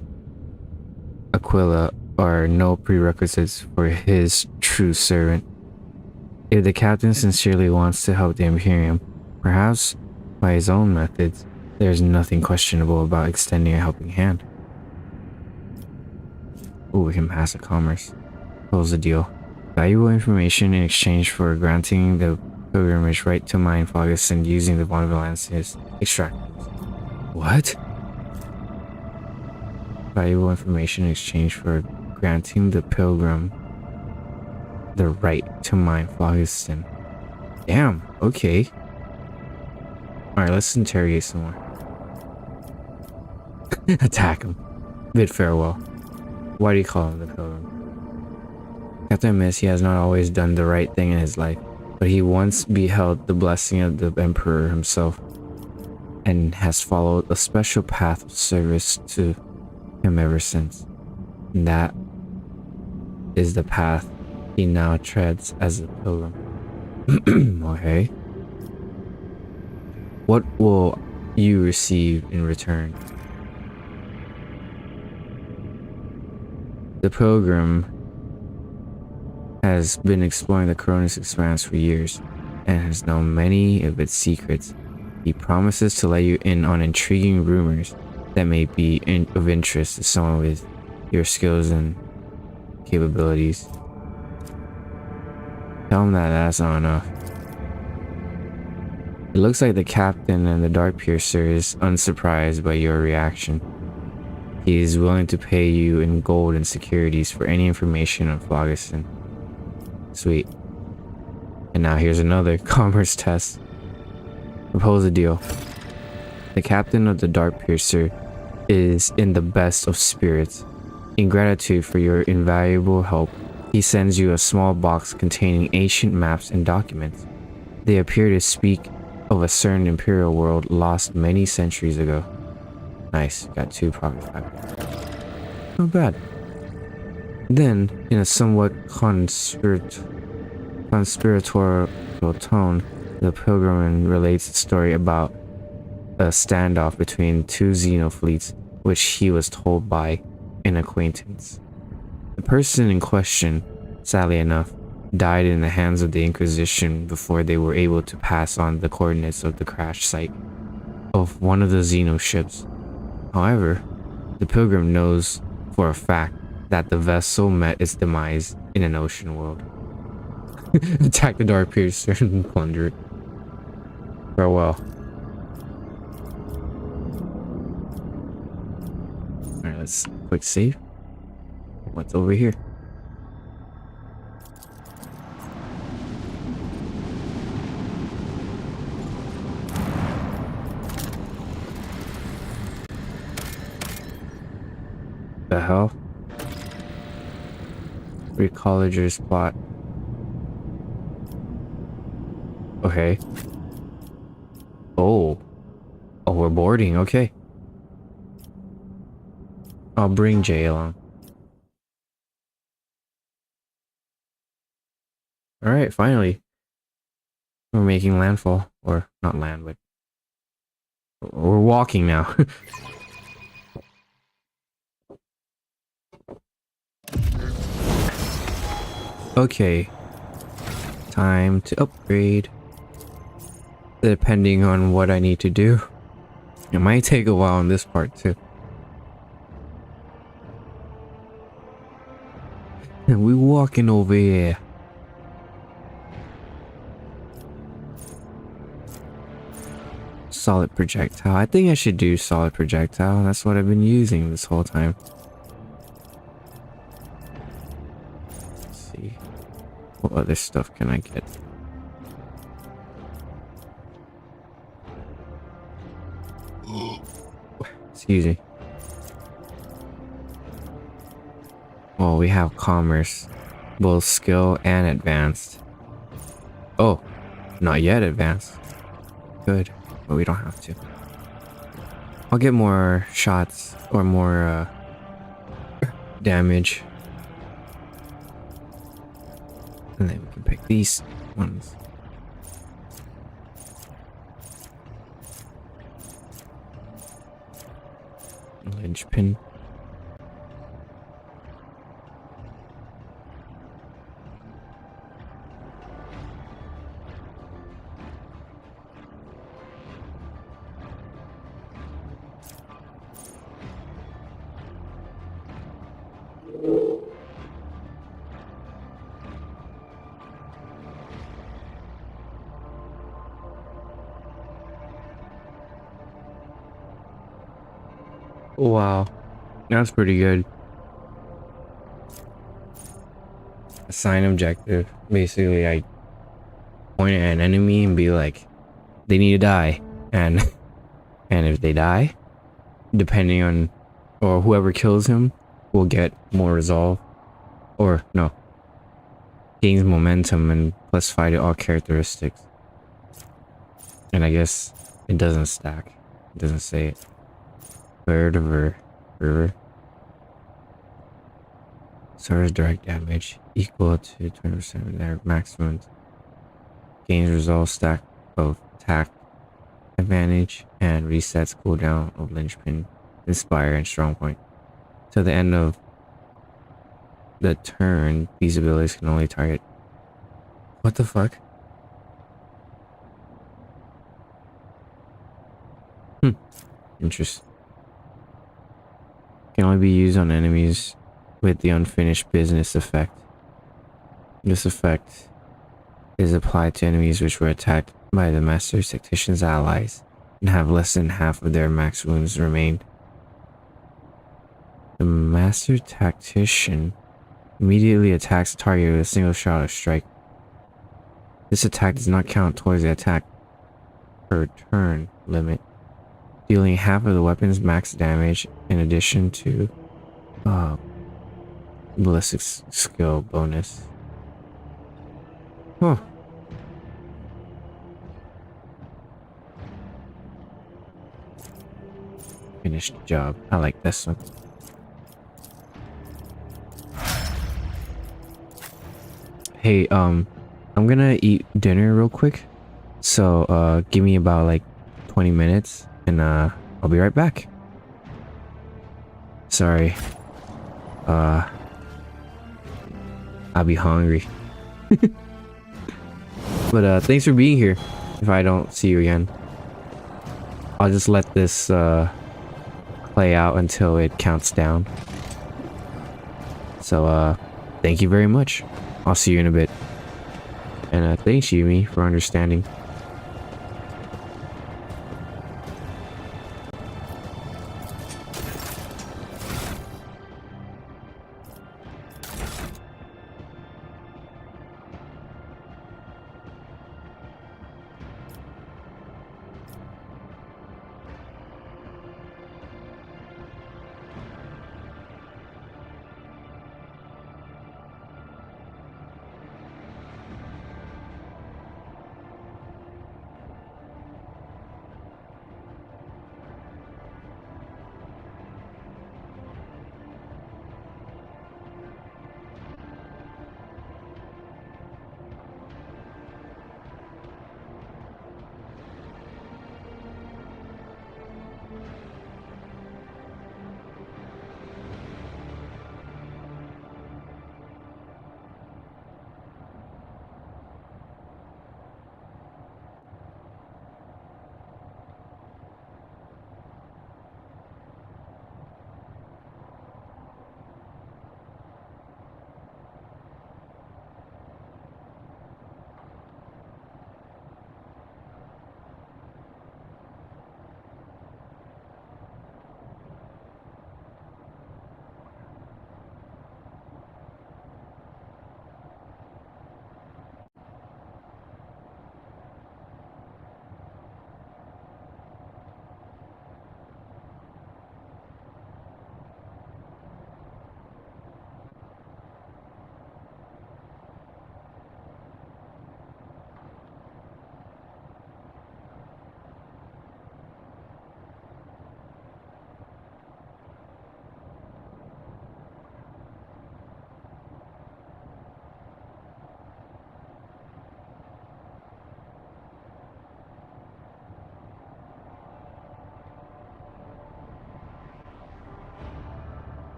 Aquila are no prerequisites for his true servant. If the captain sincerely wants to help the Imperium, perhaps by his own methods, there's nothing questionable about extending a helping hand. Ooh, we can pass a commerce. Close the deal. Valuable information in exchange for granting the pilgrimage right to mine phlogiston and using the Von Valancia's extractors. What? Valuable information in exchange for granting the pilgrim the right to mine phlogiston. Damn, okay. Alright, let's interrogate some more. Attack him. Bid farewell. Why do you call him the pilgrim? Captain admits he has not always done the right thing in his life, but he once beheld the blessing of the Emperor himself and has followed a special path of service to him ever since. And that is the path he now treads as a pilgrim. Okay. What will you receive in return? The pilgrim has been exploring the Coronis Expanse for years and has known many of its secrets. He promises to let you in on intriguing rumors that may be of interest to someone with your skills and capabilities. Tell him that that's not enough. It looks like the captain and the Dark Piercer is unsurprised by your reaction. He is willing to pay you in gold and securities for any information on phlogiston. Sweet. And now here's another commerce test. Propose a deal. The captain of the Dark Piercer is in the best of spirits. In gratitude for your invaluable help, he sends you a small box containing ancient maps and documents. They appear to speak of a certain imperial world lost many centuries ago. Nice, got 2 profit 5. Not bad. Then, in a somewhat conspiratorial tone, the pilgrim relates a story about a standoff between 2 Xeno fleets, which he was told by an acquaintance. The person in question, sadly enough, died in the hands of the Inquisition before they were able to pass on the coordinates of the crash site of one of the Xeno ships. However, the pilgrim knows for a fact that the vessel met its demise in an ocean world. Attack the Dark Piercer and plunder it. Farewell. Alright, let's quick save. What's over here? The hell? Recollager's plot. Okay. Oh, we're boarding. Okay. I'll bring Jay along. Alright, finally. We're making landfall. Or not land, but we're walking now. Okay. Time to upgrade. Depending on what I need to do. It might take a while on this part too. And we walking over here. Solid projectile. I think I should do solid projectile. That's what I've been using this whole time. Let's see. What other stuff can I get? Excuse me. Well, we have commerce, both skill and advanced. Oh, not yet advanced. Good, but we don't have to. I'll get more shots or more damage. And then we can pick these ones. Linchpin. Wow, that's pretty good. Assign objective. Basically, I point at an enemy and be like, they need to die, and and if they die, depending on or whoever kills him will get more resolve, or no, gains momentum and +5 to all characteristics. And I guess it doesn't stack. It doesn't say it. Third of river. Suffers direct damage equal to 20% of their maximum. Gains resolve stack of attack advantage and resets cooldown of linchpin, inspire, and strong point. To the end of the turn, these abilities can only target. What the fuck? Interesting. Can only be used on enemies with the unfinished business effect. This effect is applied to enemies which were attacked by the Master Tactician's allies and have less than half of their max wounds remained. The Master Tactician immediately attacks the target with a single shot or strike. This attack does not count towards the attack per turn limit, dealing half of the weapon's max damage in addition to ballistic skill bonus. Huh. Finished job. I like this one. Hey, I'm gonna eat dinner real quick. So, give me about like 20 minutes and I'll be right back. Sorry. I'll be hungry. But thanks for being here. If I don't see you again, I'll just let this play out until it counts down. So thank you very much. I'll see you in a bit. And thanks Yumi for understanding.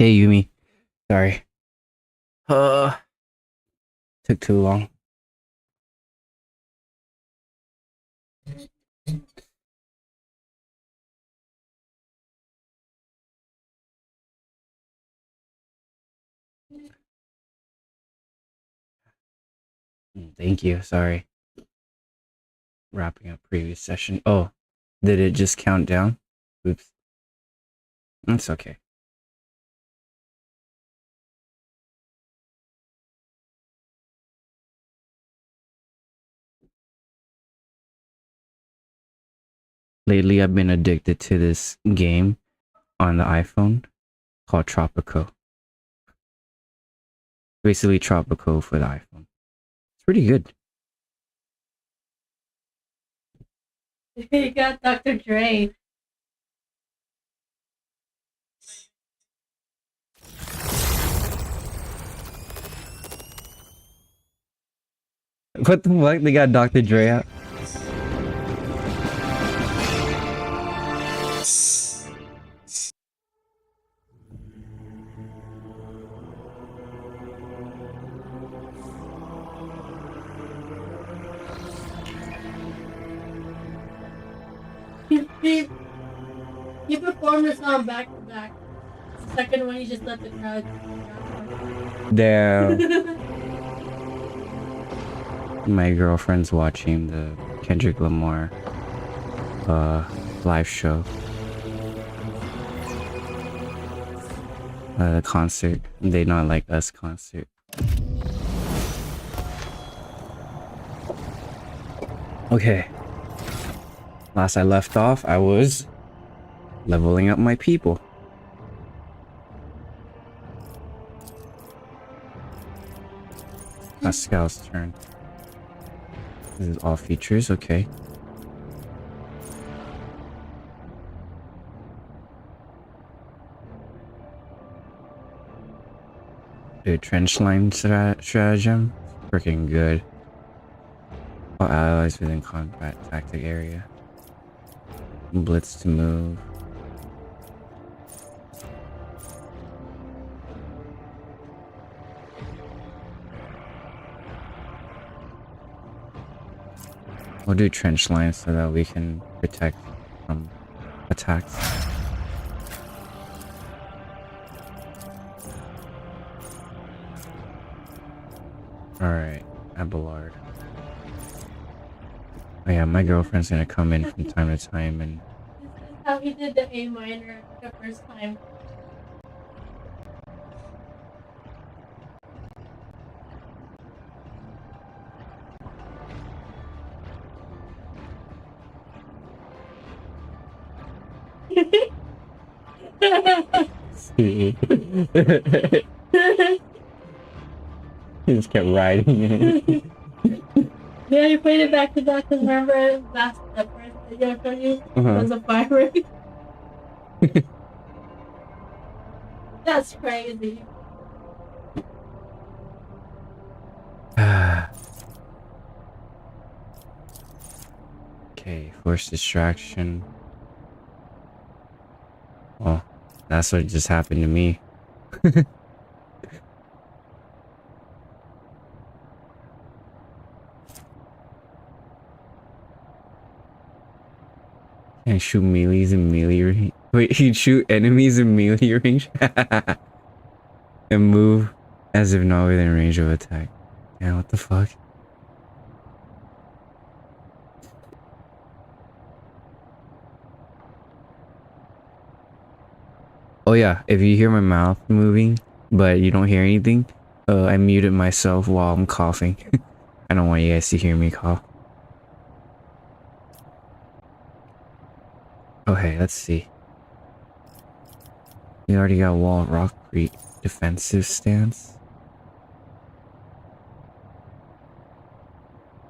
Hey Yumi. Sorry. Took too long. Thank you. Sorry. Wrapping up previous session. Oh, did it just count down? Oops. It's okay. Lately, I've been addicted to this game on the iPhone called Tropico. Basically, Tropico for the iPhone. It's pretty good. You got Dr. Dre. What the fuck? They got Dr. Dre out? He performed the song back to back. The second one, he just let the crowd. Damn. My girlfriend's watching the Kendrick Lamar live show. The concert. They Not Like Us concert. Okay. Last I left off, I was leveling up my people. Pascal's turn. This is all features, okay. Dude, trench line stratagem? Freaking good. All allies within combat tactic area. Blitz to move. We'll do trench lines so that we can protect from attacks. Alright, Abelard. Oh yeah, my girlfriend's gonna come in from time to time and... This is how he did the A minor the first time. He just kept riding it. Yeah, you played it back to back because remember the first video I showed you? It was a firework. That's crazy. Okay, force distraction. Well, that's what just happened to me. And shoot melees in melee range. Wait, he'd shoot enemies in melee range? And move as if not within range of attack. Yeah, what the fuck? Oh yeah, if you hear my mouth moving, but you don't hear anything, I muted myself while I'm coughing. I don't want you guys to hear me cough. Okay, let's see. We already got wall rock creek defensive stance.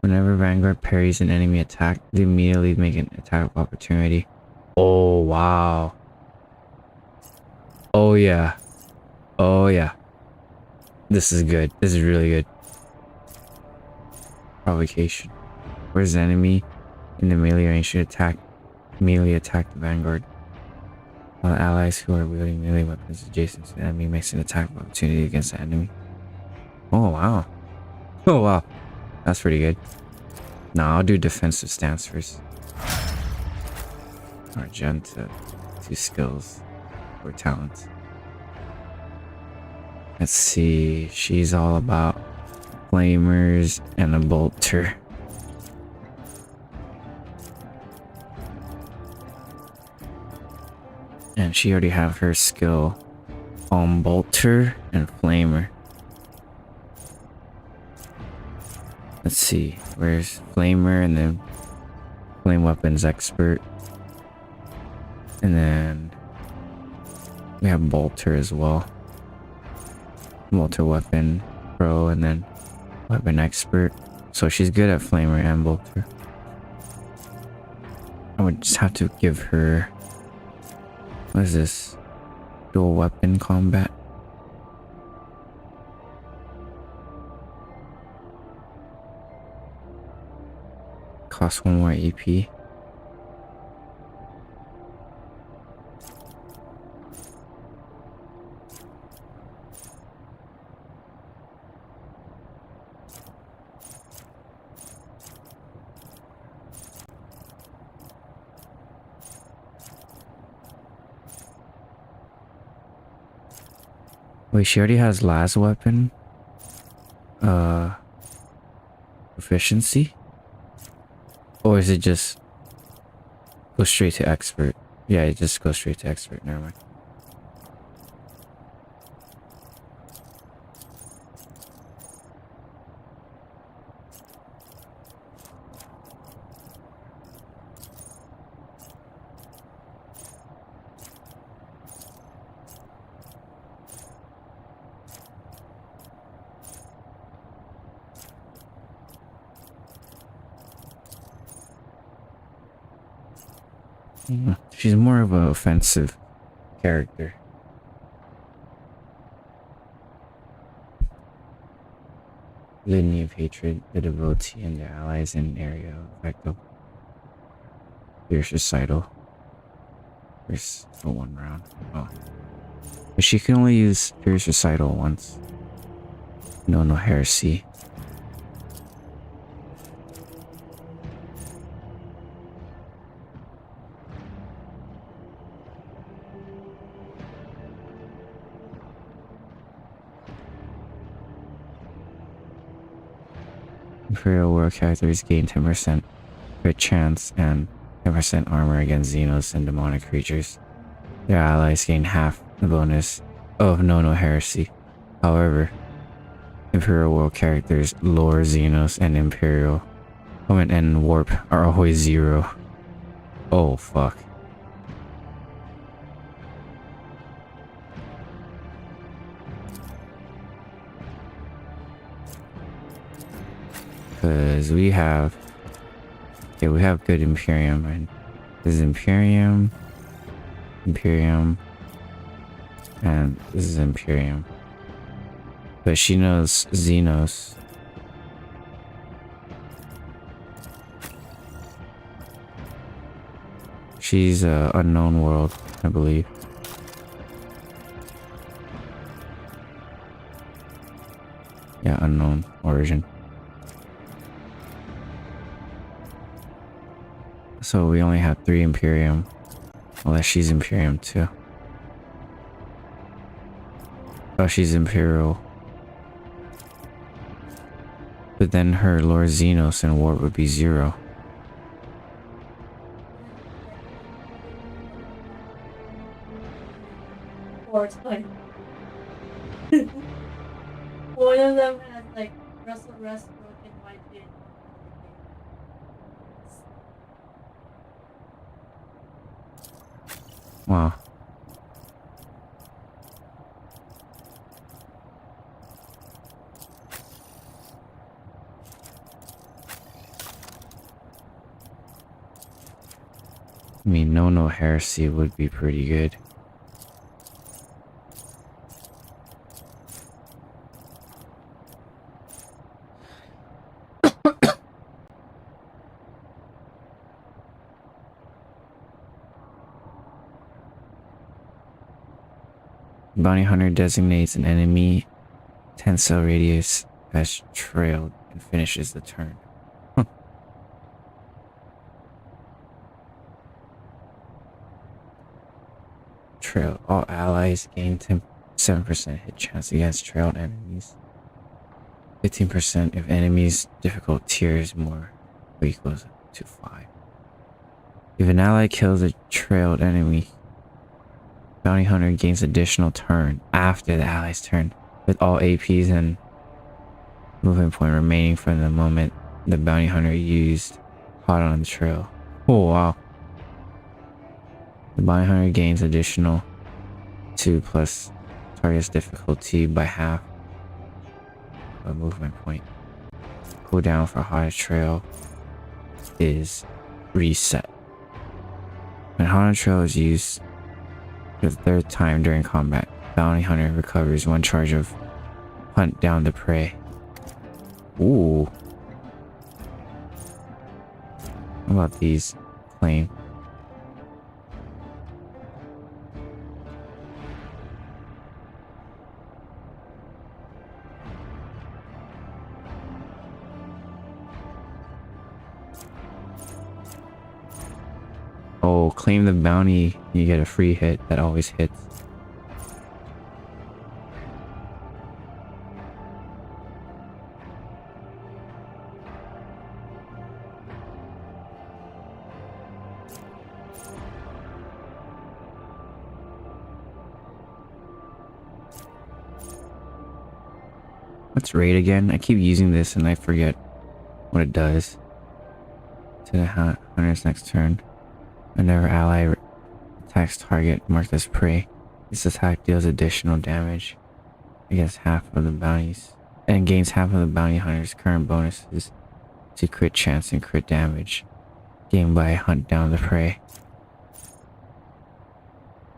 Whenever Vanguard parries an enemy attack, they immediately make an attack of opportunity. Oh wow. Oh yeah. Oh yeah. This is good. This is really good. Provocation. Where's the enemy in the melee range should melee attack the Vanguard. While allies who are wielding melee weapons adjacent to the enemy makes an attack of opportunity against the enemy. Oh wow. Oh wow. That's pretty good. Nah, I'll do defensive stance first. Argenta. 2 skills or talents. Let's see. She's all about flamers and a bolter. And she already have her skill on bolter and flamer. Let's see. Where's flamer and then flame weapons expert. And then we have bolter as well. Bolter weapon pro and then weapon expert. So she's good at flamer and bolter. I would just have to give her, what is this? Dual weapon combat. Cost 1 more AP. Wait, she already has last weapon? Proficiency? Or is it just go straight to expert? Yeah, it just goes straight to expert. Never mind. She's more of an offensive character. Litany of hatred, the devotee and their allies in an area of effect of fierce recital. Fierce for 1 round. Oh. But she can only use fierce recital once. No heresy. Imperial War characters gain 10% crit chance and 10% armor against Xenos and demonic creatures. Their allies gain half the bonus of no heresy. However, Imperial War characters Lore, Xenos, and Imperial Comet and Warp are always 0. Oh fuck. Because we have good Imperium, and this is Imperium, and this is Imperium. But she knows Xenos. She's unknown world, I believe. Yeah, unknown origin. So we only have 3 Imperium. Unless she's Imperium too. Oh, she's Imperial. But then her Lord Xenos and Warp would be 0. Or it's like one of them has like Russell Westbrook and White Beard. Wow. I mean, no heresy would be pretty good. Bounty hunter designates an enemy 10 cell radius as trailed and finishes the turn. Huh. Trail. All allies gain 7% hit chance against trailed enemies. 15% if enemies difficult tier is more or equals to 5. If an ally kills a trailed enemy, bounty hunter gains additional turn after the ally's turn, with all APs and movement point remaining from the moment the bounty hunter used hot on the trail. Oh wow. The bounty hunter gains additional 2 plus target's difficulty by half a movement point. Cooldown for hottest trail is reset. When hot on trail is used for the 3rd time during combat, bounty hunter recovers 1 charge of hunt down the prey. Ooh. How about these? Claim. Oh, claim the bounty. You get a free hit that always hits. What's raid again? I keep using this and I forget what it does. To the hunter's next turn. Whenever ally attacks target marked as prey, this attack deals additional damage against half of the bounties and gains half of the bounty hunter's current bonuses to crit chance and crit damage gained by hunt down the prey.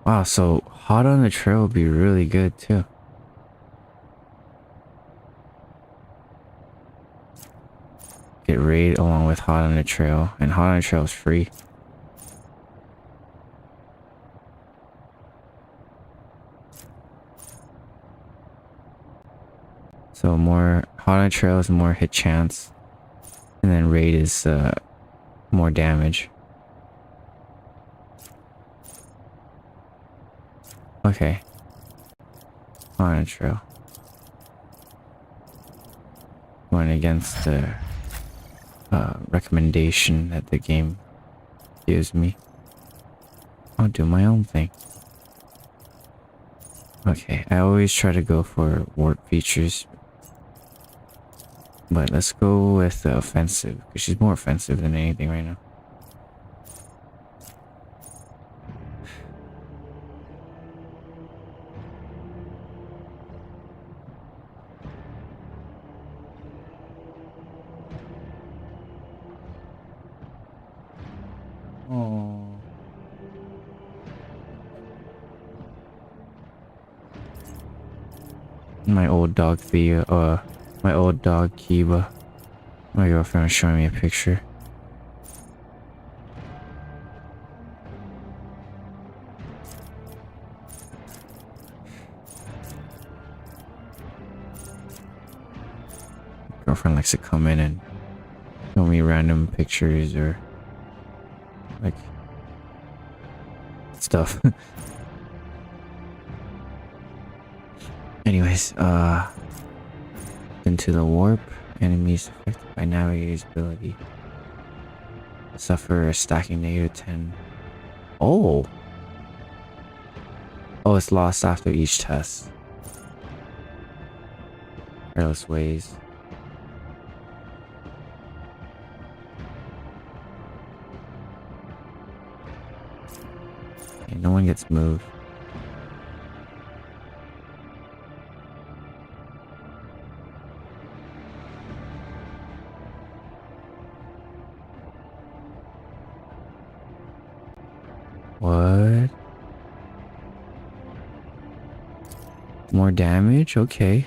Wow, so hot on the trail would be really good too. Get raid along with hot on the trail, and hot on the trail is free. So more hot on trail is more hit chance, and then raid is more damage. Okay. Hot on trail. Going against the recommendation that the game gives me. I'll do my own thing. Okay, I always try to go for warp features. But let's go with the offensive, because she's more offensive than anything right now. Oh. My old dog Thea, my old dog Kiba. My girlfriend was showing me a picture. Girlfriend likes to come in and show me random pictures or like stuff. Anyways, into the warp, enemies affected by navigator's ability suffer a stacking -10. Oh, it's lost after each test. Careless ways. Okay, no one gets moved. What? More damage? Okay.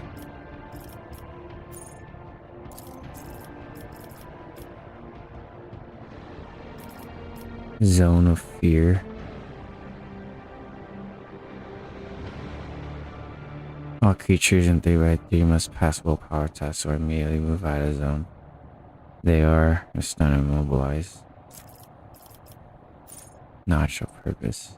Zone of fear. creatures in 3x3 must pass willpower tests or immediately move out of zone. They are stunned and immobilized. Not your purpose.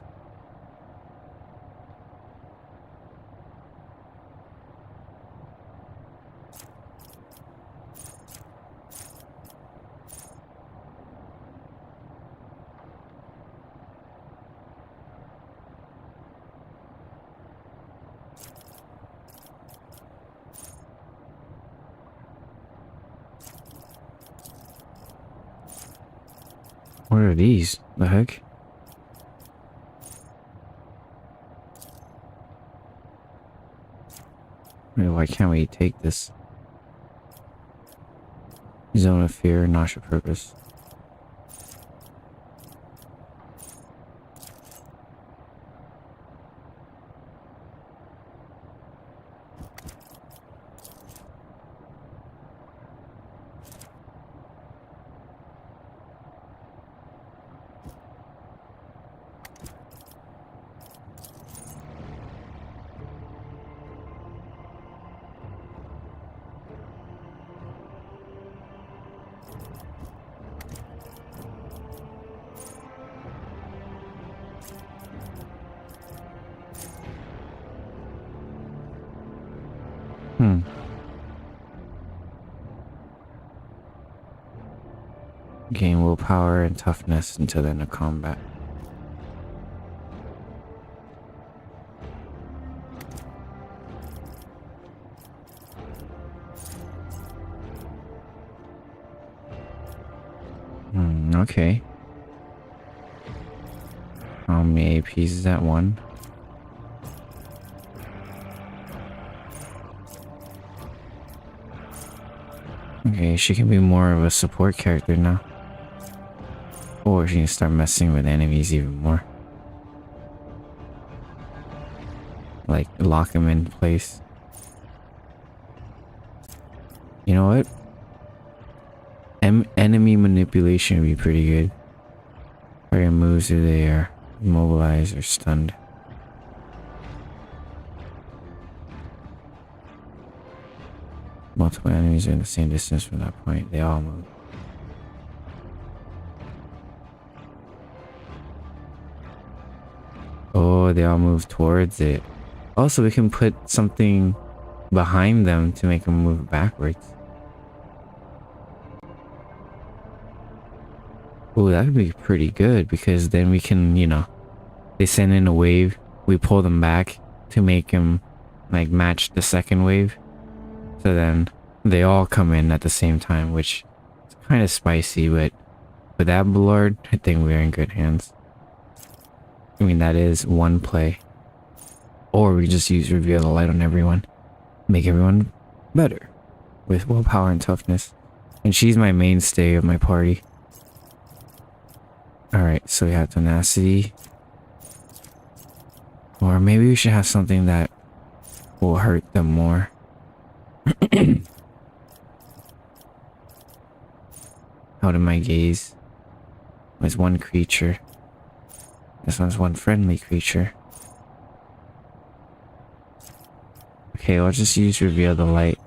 What are these? The heck? Wait, why can't we take this? Zone of fear, not your purpose. Gain willpower and toughness until the end of combat. Okay. How many APs is that one? Okay, she can be more of a support character now. Or she can start messing with enemies even more. Like, lock them in place. You know what? Enemy manipulation would be pretty good. Target moves if they are immobilized or stunned. Multiple enemies are in the same distance from that point. They all move. Oh, they all move towards it. Also, we can put something behind them to make them move backwards. Oh, that would be pretty good because then we can, you know, they send in a wave, we pull them back to make them like match the second wave. So then they all come in at the same time, which is kind of spicy, but with that Lord, I think we're in good hands. I mean, that is one play. Or we just use Reveal the Light on everyone. Make everyone better with willpower and toughness. And she's my mainstay of my party. Alright, so we have tenacity. Or maybe we should have something that will hurt them more. Out of my gaze was one creature. This one's one friendly creature. Okay, let's just use Reveal the Light.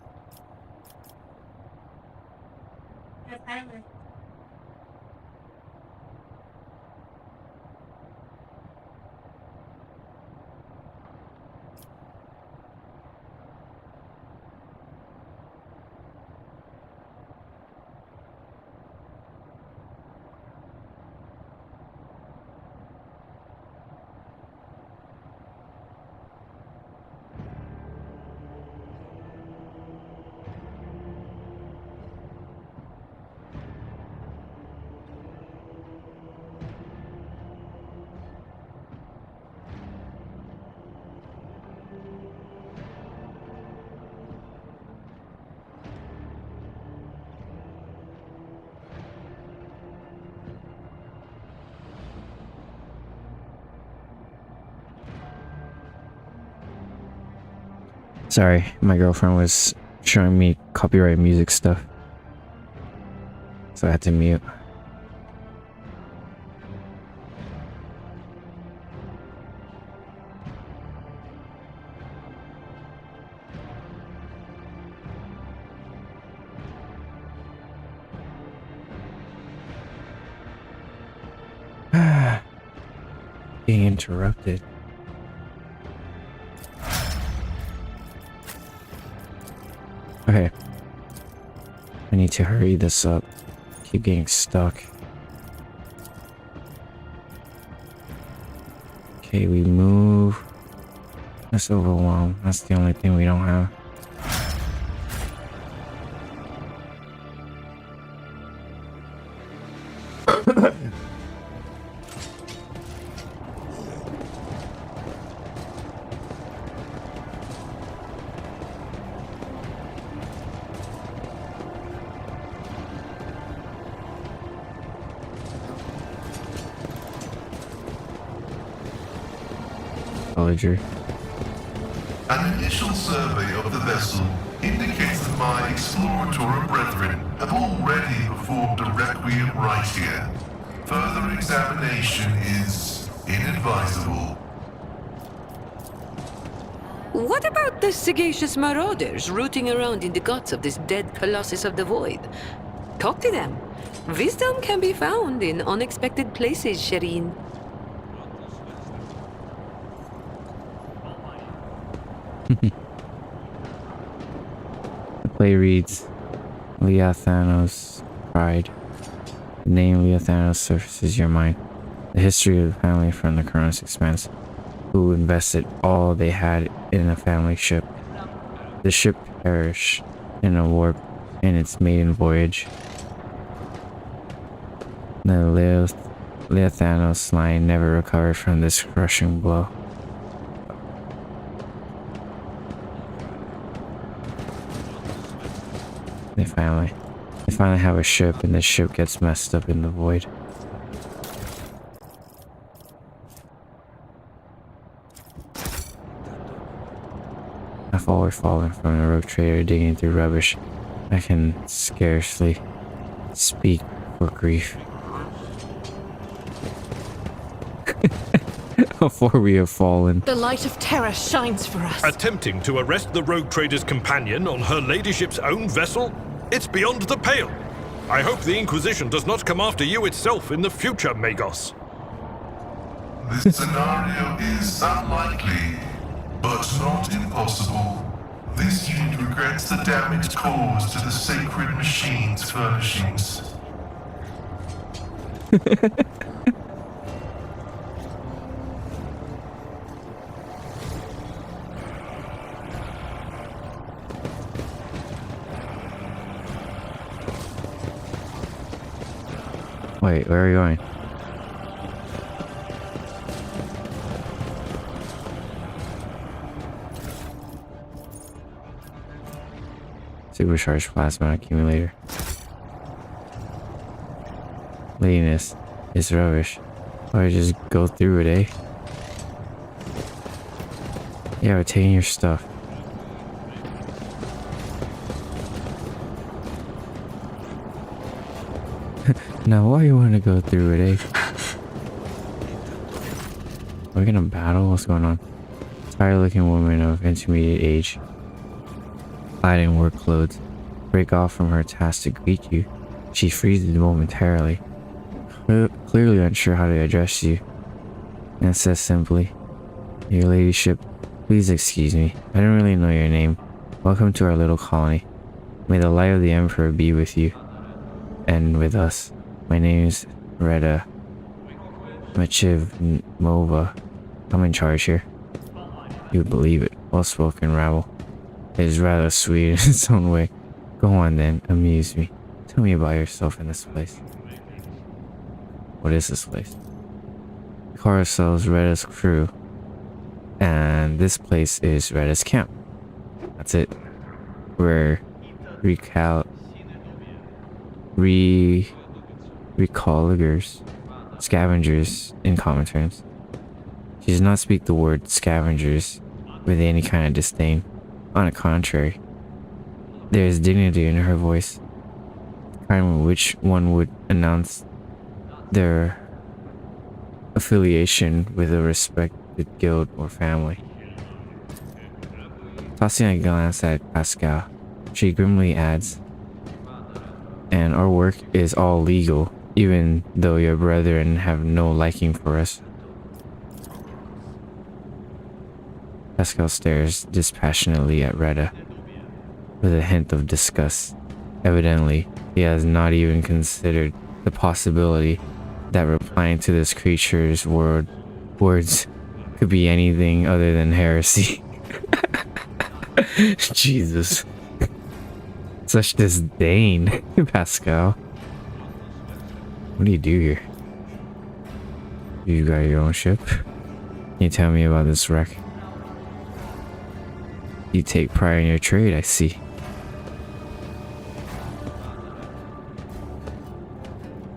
Sorry, my girlfriend was showing me copyright music stuff. So I had to mute. being interrupted. Okay. I need to hurry this up. Keep getting stuck. Okay, we move. That's overwhelmed. That's the only thing we don't have. Villager. An initial survey of the vessel indicates that my exploratory brethren have already performed a requiem rite here. Further examination is inadvisable. What about the sagacious marauders rooting around in the guts of this dead colossus of the void? Talk to them. Wisdom can be found in unexpected places, Shireen. The play reads, Leothanos Pride. The name Leothanos surfaces your mind. The history of the family from the Chronos Expanse, who invested all they had in a family ship. The ship perished in a warp in its maiden voyage. The Leothanos line never recovered from this crushing blow. They finally have a ship, and the ship gets messed up in the void. I fall or fallen from a rogue trader digging through rubbish. I can scarcely speak for grief. Before we have fallen. The light of terror shines for us. Attempting to arrest the rogue trader's companion on her ladyship's own vessel? It's beyond the pale. I hope the Inquisition does not come after you itself in the future, Magos. This scenario is unlikely, but not impossible. This unit regrets the damage caused to the sacred machine's furnishings. Wait, where are you going? Supercharged plasma accumulator. Laziness is rubbish. Or just go through it, eh? Yeah, we're taking your stuff. Now, why you want to go through it, eh? We're gonna battle? What's going on? Tired-looking woman of intermediate age, clad in work clothes, break off from her task to greet you. She freezes momentarily, clearly unsure how to address you, and says simply, "Your ladyship, please excuse me. I don't really know your name. Welcome to our little colony. May the light of the Emperor be with you, and with us. My name is Reda Machivmova. I'm in charge here." You believe it. Well-spoken rabble. It is rather sweet in its own way. Go on then, amuse me. Tell me about yourself in this place. What is this place? The carousel's Reda's crew, and this place is Reda's camp. That's it. We're recolligers, scavengers in common terms. She does not speak the word scavengers with any kind of disdain. On the contrary, there is dignity in her voice, the kind with which one would announce their affiliation with a respected guild or family. Tossing a glance at Pascal, she grimly adds, "And our work is all legal, even though your brethren have no liking for us." Pascal stares dispassionately at Retta with a hint of disgust. Evidently, he has not even considered the possibility that replying to this creature's words could be anything other than heresy. Jesus. Such disdain, Pascal. What do you do here? You got your own ship? Can you tell me about this wreck? You take pride in your trade, I see.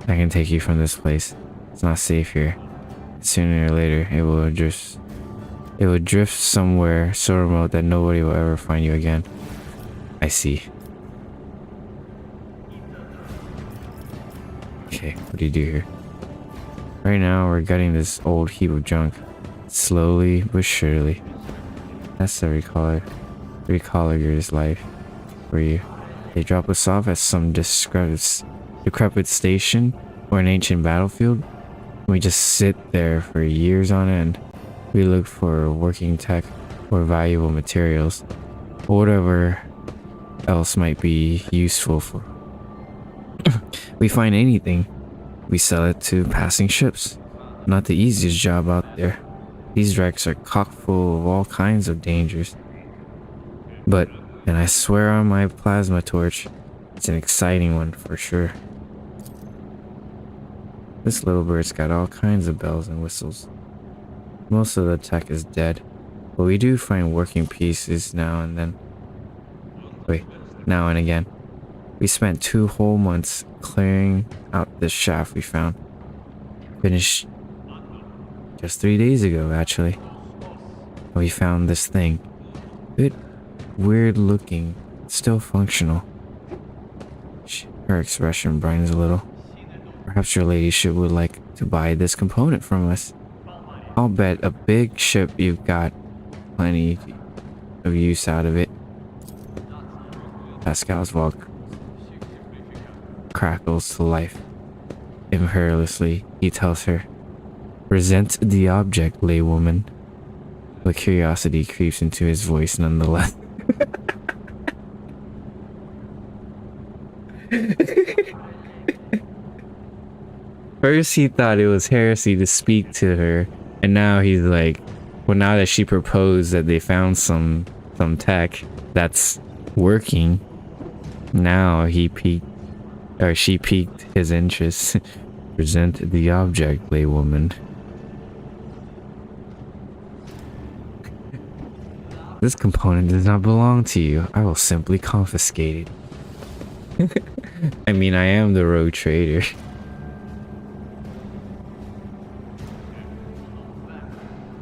I can take you from this place. It's not safe here. Sooner or later, it will drift somewhere so remote that nobody will ever find you again. I see. Okay, what do you do here? Right now, we're gutting this old heap of junk. Slowly but surely. That's the recaller's life for you. They drop us off at some decrepit station or an ancient battlefield. We just sit there for years on end. We look for working tech or valuable materials, or whatever else might be useful for. We find anything, we sell it to passing ships. Not the easiest job out there. These wrecks are chock full of all kinds of dangers. But, and I swear on my plasma torch, it's an exciting one for sure. This little bird's got all kinds of bells and whistles. Most of the tech is dead, but we do find working pieces now and then. Now and again. We spent 2 whole months clearing out this shaft we found. Finished just 3 days ago, actually. We found this thing. Bit weird looking, still functional. Her expression brightens a little. Perhaps your ladyship would like to buy this component from us. I'll bet a big ship you've got plenty of use out of it. Pascal's walk crackles to life. Imperiously, he tells her, "Present the object, laywoman." But curiosity creeps into his voice nonetheless. First he thought it was heresy to speak to her, and now he's like, well, now that she proposed that they found some tech that's working, now she piqued his interest. Present the object, laywoman. This component does not belong to you. I will simply confiscate it. I mean, I am the rogue trader.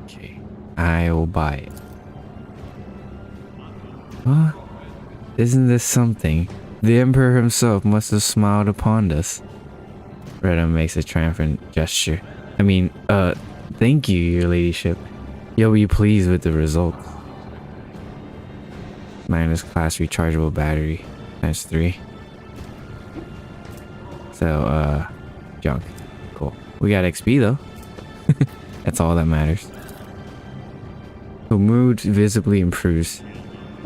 Okay, I will buy it. Huh? Isn't this something? The Emperor himself must have smiled upon us. Retta makes a triumphant gesture. I mean, thank you, your ladyship. You'll be pleased with the result. Minus class rechargeable battery times 3. So, junk. Cool. We got XP though. That's all that matters. Her mood visibly improves.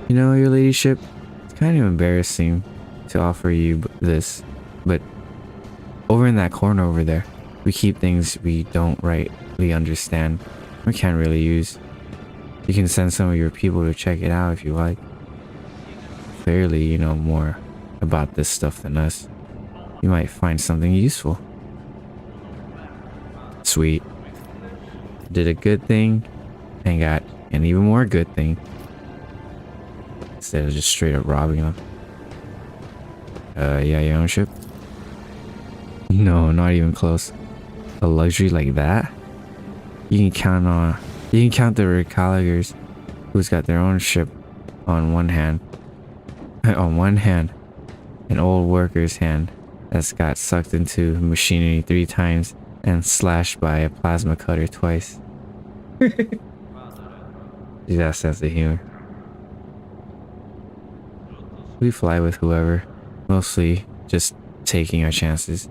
You know, your ladyship, it's kind of embarrassing to offer you this, but over in that corner over there, we keep things we don't rightly understand or can't really use. You can send some of your people to check it out if you like. Clearly, you know more about this stuff than us. You might find something useful. Sweet. Did a good thing and got an even more good thing. Instead of just straight up robbing them. Yeah, your own ship? No, not even close. A luxury like that? You can count the recalagers who's got their own ship on one hand. An old worker's hand that's got sucked into machinery 3 times and slashed by a plasma cutter twice. She's got a sense of humor. We fly with whoever, mostly just taking our chances.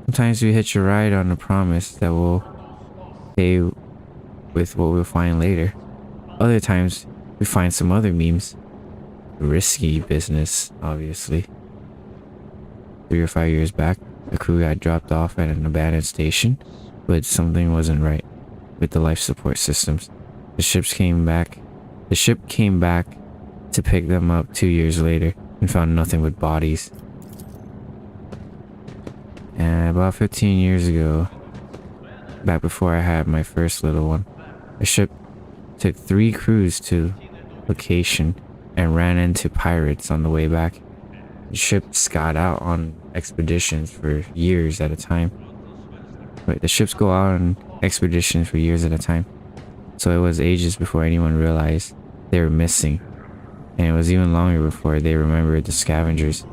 Sometimes we hitch a ride on the promise that we'll pay with what we'll find later. other times we find some other memes. Risky business, obviously. 3 or 5 years back, the crew got dropped off at an abandoned station, but something wasn't right with the life support systems. The ship came back to pick them up 2 years later and found nothing but bodies. And about 15 years ago, back before I had my first little one, the ship took 3 crews to location and ran into pirates on the way back. The ships got out on expeditions for years at a time. Wait, the ships go out on expeditions for years at a time. So it was ages before anyone realized they were missing. And it was even longer before they remembered the scavengers.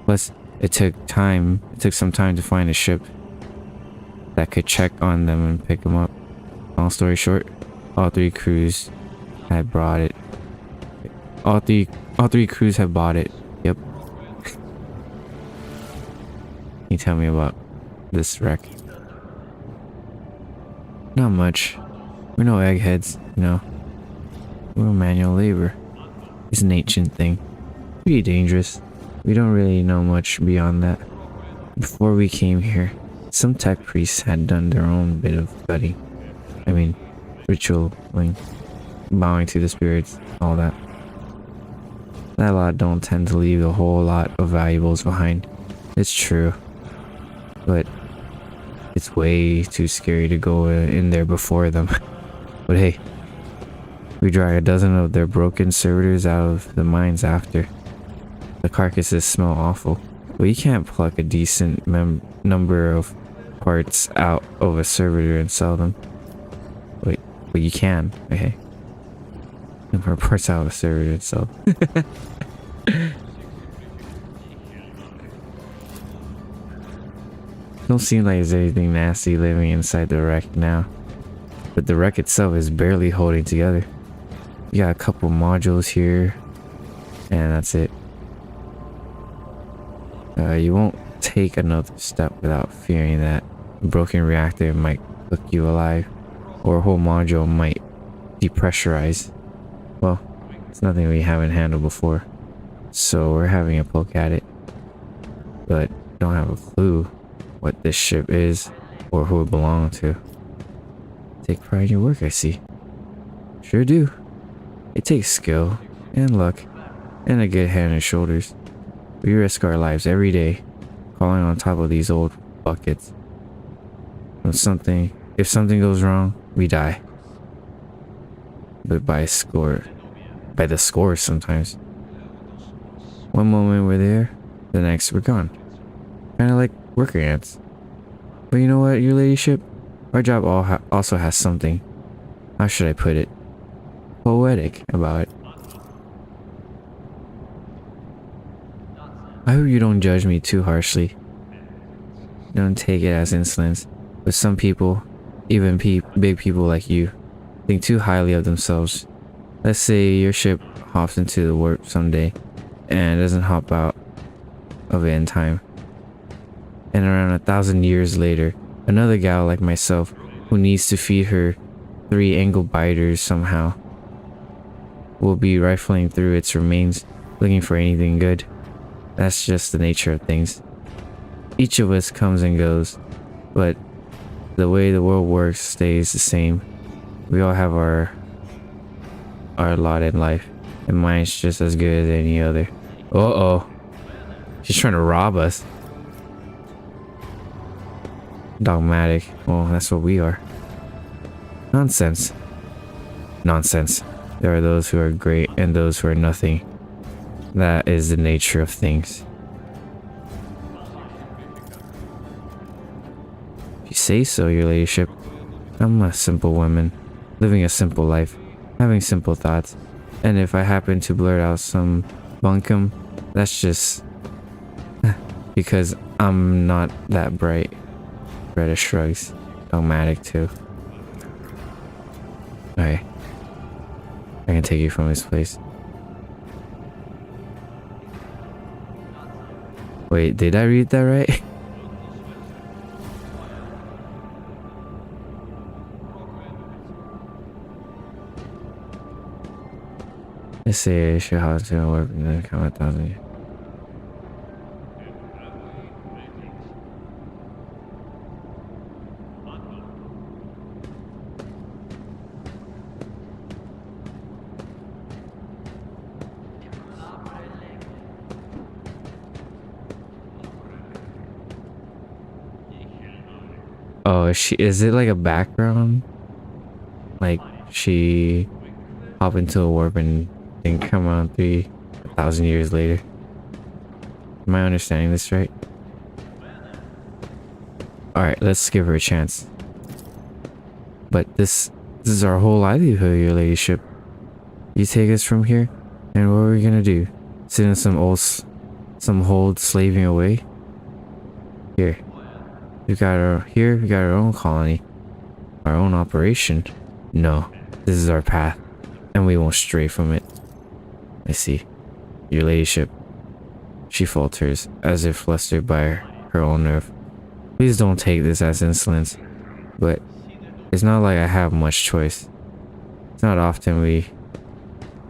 Plus, it took some time to find a ship that could check on them and pick them up. Long story short, all 3 crews had brought it. All three crews have bought it. Yep. Can you tell me about this wreck? Not much. We're no eggheads, you know. We're manual labor. It's an ancient thing. Pretty dangerous. We don't really know much beyond that. Before we came here, some tech priests had done their own bit of study. I mean, ritualing, bowing to the spirits, all that. That lot don't tend to leave a whole lot of valuables behind. It's true. But it's way too scary to go in there before them. But hey, we drag a dozen of their broken servitors out of the mines after. The carcasses smell awful, but you can't pluck a decent number of parts out of a servitor and sell them. Wait, but you can, okay? Number of parts out of a servitor and sell them. Don't seem like there's anything nasty living inside the wreck now. But the wreck itself is barely holding together. You got a couple modules here, and that's it. You won't take another step without fearing that a broken reactor might cook you alive, or a whole module might depressurize. Well, it's nothing we haven't handled before, so we're having a poke at it, but don't have a clue what this ship is or who it belongs to. Take pride in your work, I see. Sure do. It takes skill and luck and a good hand and shoulders. We risk our lives every day crawling on top of these old buckets. If something goes wrong, we die. But by the score sometimes. One moment we're there, the next we're gone. Kinda like worker ants. But you know what, your ladyship? Our job also has something, how should I put it, poetic about it. I hope you don't judge me too harshly. Don't take it as insolence, but some people, even big people like you, think too highly of themselves. Let's say your ship hops into the warp someday and doesn't hop out of it in time. And around 1,000 years later, another gal like myself who needs to feed her 3 angle biters somehow will be rifling through its remains looking for anything good. That's just the nature of things. Each of us comes and goes, but the way the world works stays the same. We all have our lot in life, and mine's just as good as any other. Uh-oh. She's trying to rob us. Dogmatic. Well, that's what we are. Nonsense. Nonsense. There are those who are great and those who are nothing. That is the nature of things. If you say so, your ladyship. I'm a simple woman, living a simple life, having simple thoughts, and if I happen to blurt out some bunkum, that's just because I'm not that bright. Greta shrugs. Dogmatic too. Alright. I can take you from this place. Wait, did I read that right? Let's say should how to work and then count 1,000. Oh, is it like a background? Like she hop into a warp and then come out 3,000 years later. Am I understanding this right? Alright, let's give her a chance. But this is our whole livelihood, your ladyship. You take us from here, and what are we gonna do? Sit in some hold slaving away? Here. We got our own colony. Our own operation. No, this is our path, and we won't stray from it. I see. Your ladyship. She falters, as if flustered by her own nerve. Please don't take this as insolence, but it's not like I have much choice. It's not often we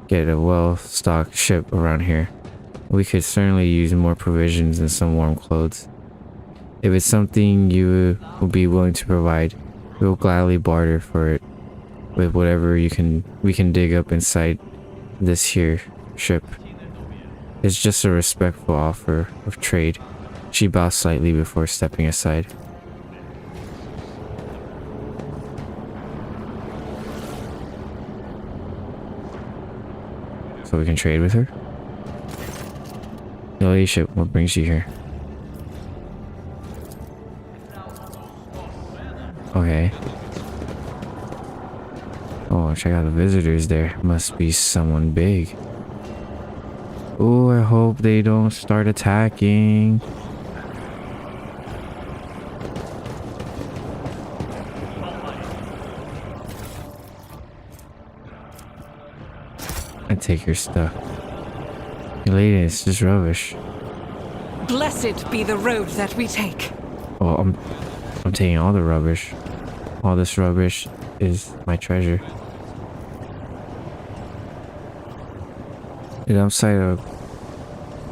get a well-stocked ship around here. We could certainly use more provisions and some warm clothes. If it's something you will be willing to provide, we will gladly barter for it with whatever we can dig up inside this here ship. It's just a respectful offer of trade. She bows slightly before stepping aside. So we can trade with her? Your ladyship, what brings you here? Okay. Oh, check out the visitors there. Must be someone big. Oh, I hope they don't start attacking. I take your stuff. Your lady, it's just rubbish. Blessed be the road that we take. Oh, I'm taking all the rubbish. All this rubbish is my treasure. It outside of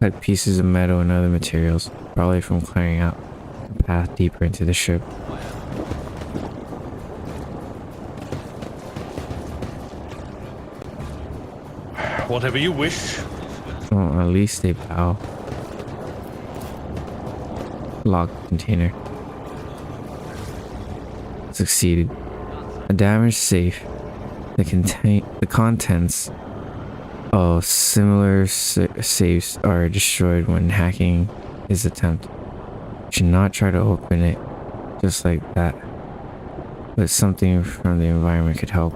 cut pieces of metal and other materials, probably from clearing out the path deeper into the ship. Whatever you wish. Oh, at least they bow. Locked container. Succeeded. A damaged safe. The contents of similar safes are destroyed when hacking is attempted. You should not try to open it just like that. But something from the environment could help.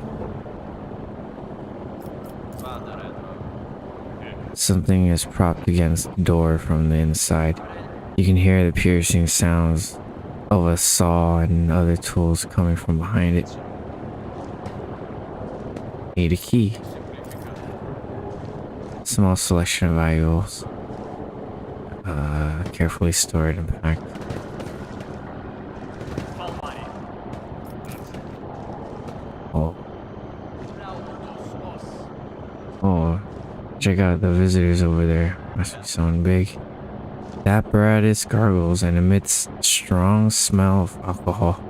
Something is propped against the door from the inside. You can hear the piercing sounds of a saw and other tools coming from behind it. Need a key. Small selection of valuables. Carefully stored and packed. Oh, check out the visitors over there. Must be someone big. The apparatus gargles and emits strong smell of alcohol.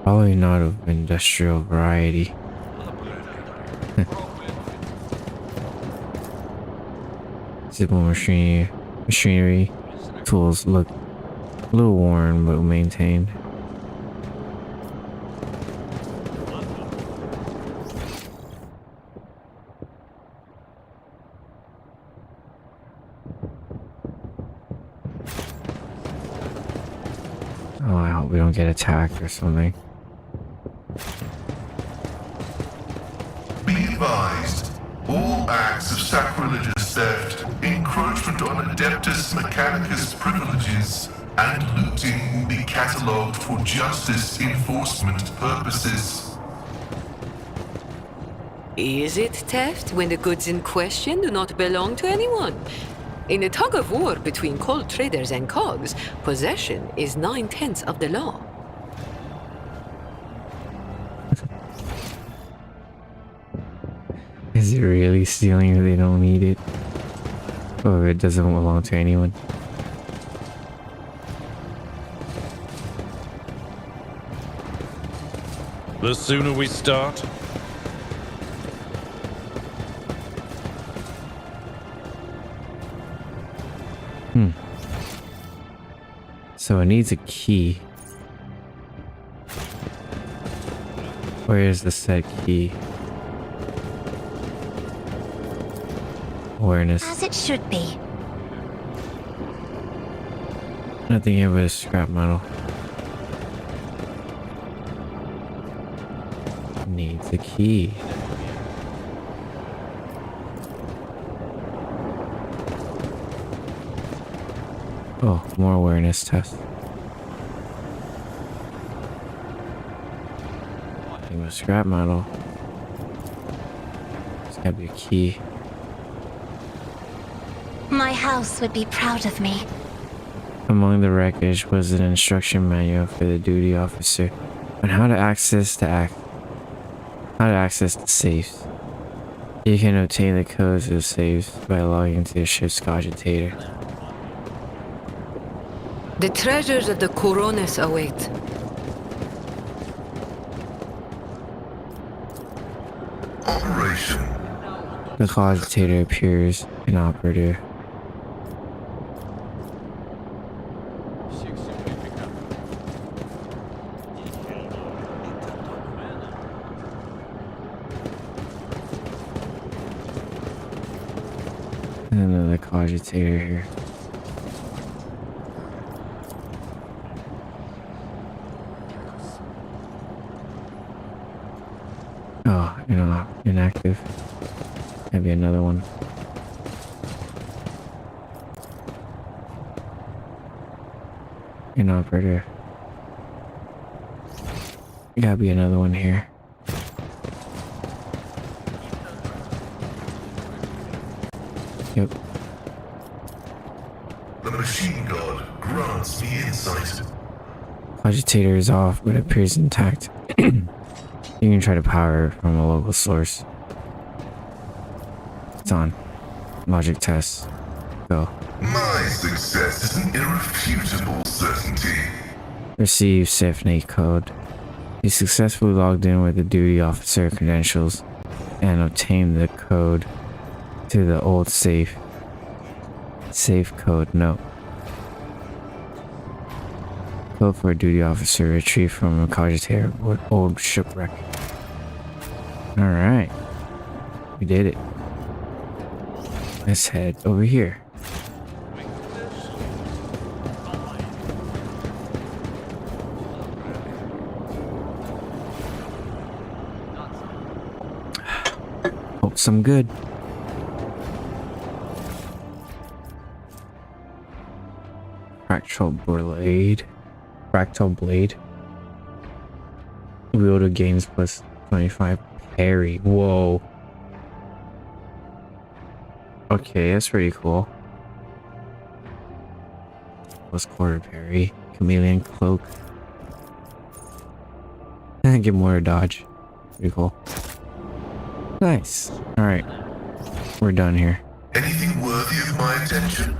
Probably not of industrial variety. Simple machinery tools look a little worn but maintained. Oh, I hope we don't get attacked or something. Be advised, all acts of sacrilegious theft, encroachment on Adeptus Mechanicus privileges, and looting will be catalogued for justice enforcement purposes. Is it theft when the goods in question do not belong to anyone? In a tug of war between cold traders and cogs, possession is 9/10 of the law. Is it really stealing if they don't need it? Or it doesn't belong to anyone? The sooner we start, So it needs a key. Where is the set key? Awareness. As it should be. Nothing here but a scrap metal. Needs a key. Oh, more awareness test. Scrap metal. There's gotta be a key. My house would be proud of me. Among the wreckage was an instruction manual for the duty officer on how to access the safes. You can obtain the codes of the safes by logging into the ship's cogitator. The treasures of the Coronis await. Operation. The cogitator appears inoperative. And another cogitator here. Oh, inactive. Maybe another one. Inoperative. Gotta be another one here. Yep. The machine god grants me insight. Cogitator is off, but appears intact. You can try to power it from a local source. It's on. Logic test. Go. My success is an irrefutable certainty. Receive SafeNate code. You successfully logged in with the duty officer credentials and obtained the code to the old safe. Safe code note. Code for a duty officer retrieved from a cogitator with old shipwreck. Alright. We did it. Let's head over here. Hope some good. Fractal blade. Wielder gains plus 25 parry. Whoa. Okay, that's pretty cool. Plus quarter parry. Chameleon cloak. And get more dodge. Pretty cool. Nice. Alright. We're done here. Anything worthy of my attention?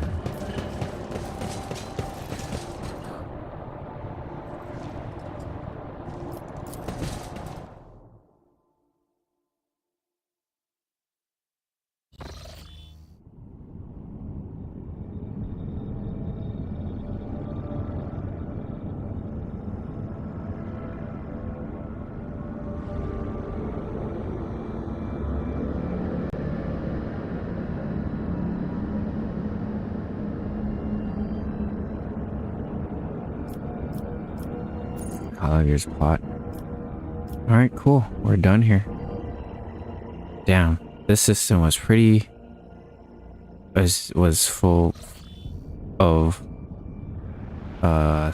Here's plot. Alright, cool. We're done here. Damn. This system was pretty... was full of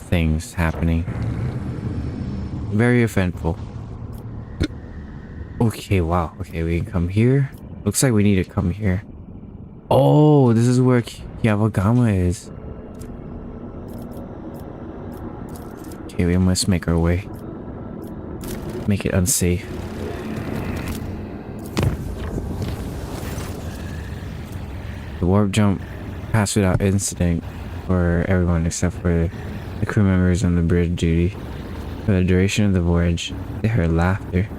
things happening. Very eventful. Okay, wow. Okay, we can come here. Looks like we need to come here. Oh, this is where Yavagama is. Okay, we must make our way. Make it unsafe. The warp jump passed without incident for everyone except for the crew members on the bridge duty. For the duration of the voyage, they heard laughter.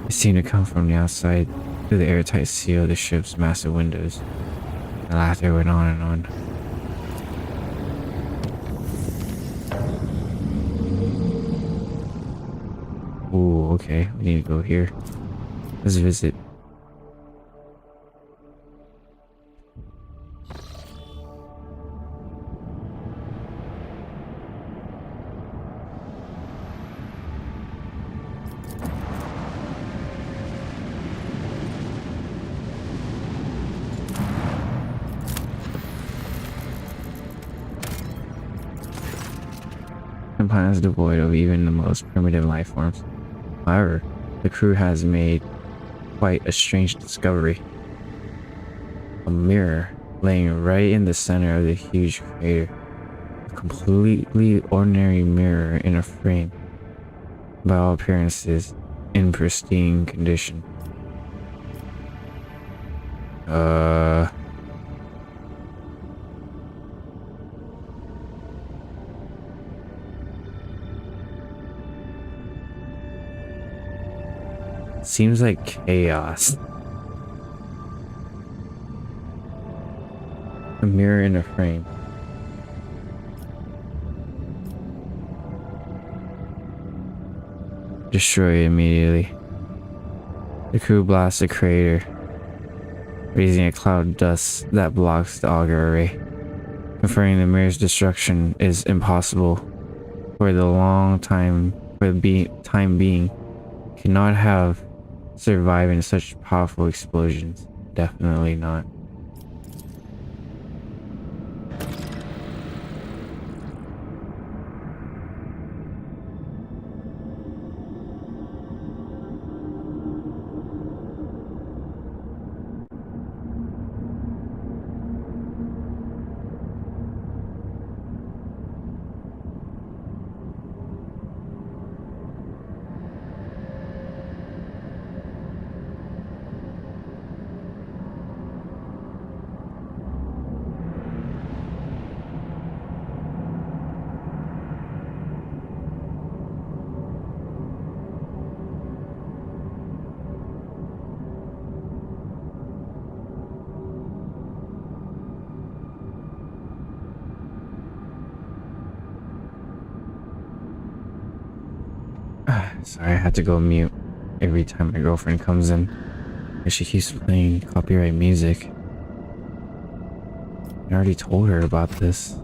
It seemed to come from the outside through the airtight seal of the ship's massive windows. The laughter went on and on. Ooh, okay, we need to go here. Let's visit. The planet is devoid of even the most primitive life forms. However, the crew has made quite a strange discovery. A mirror laying right in the center of the huge crater. A completely ordinary mirror in a frame. By all appearances, in pristine condition. Seems like chaos. A mirror in a frame. Destroy it immediately. The crew blasts the crater, raising a cloud of dust that blocks the auger array. Confirming the mirror's destruction is impossible for the time being. Cannot have survived in such powerful explosions. Definitely not. Sorry, I had to go mute every time my girlfriend comes in. And she keeps playing copyright music. I already told her about this.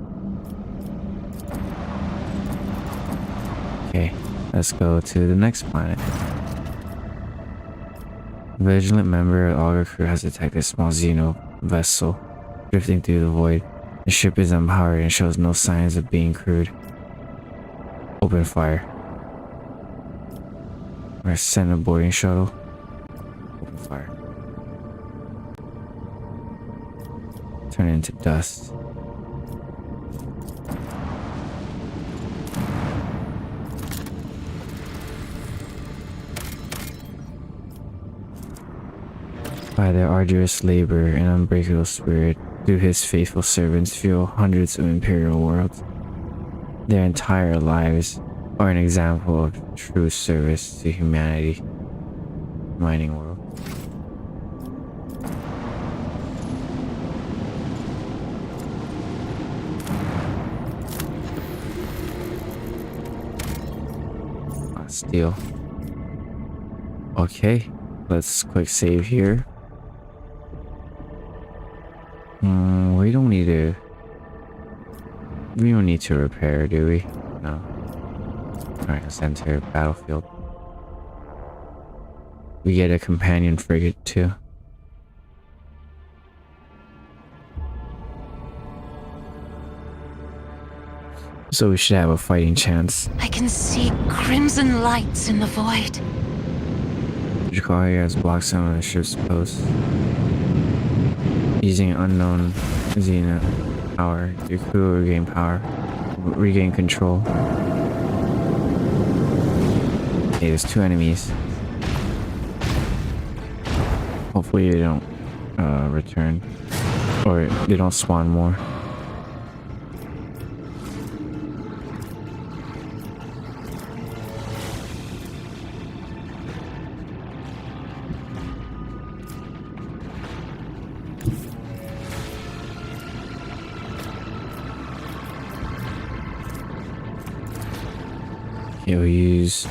Okay, let's go to the next planet. A vigilant member of the Auger crew has detected a small Xeno vessel drifting through the void. The ship is unpowered and shows no signs of being crewed. Open fire. Or send a boarding shuttle. Open fire. Turn it into dust. By their arduous labor and unbreakable spirit, do his faithful servants fuel hundreds of imperial worlds. Their entire lives are an example of true service to humanity. Mining world. Steel. Okay, let's quick save here. We don't need to repair, do we? No. Alright, let's enter battlefield. We get a companion frigate too. So we should have a fighting chance. I can see crimson lights in the void. Jakari has blocked some of the ship's posts. Using unknown Xena power, your crew will regain control. Okay, there's two enemies. Hopefully they don't return. Or they don't spawn more. Okay, we'll use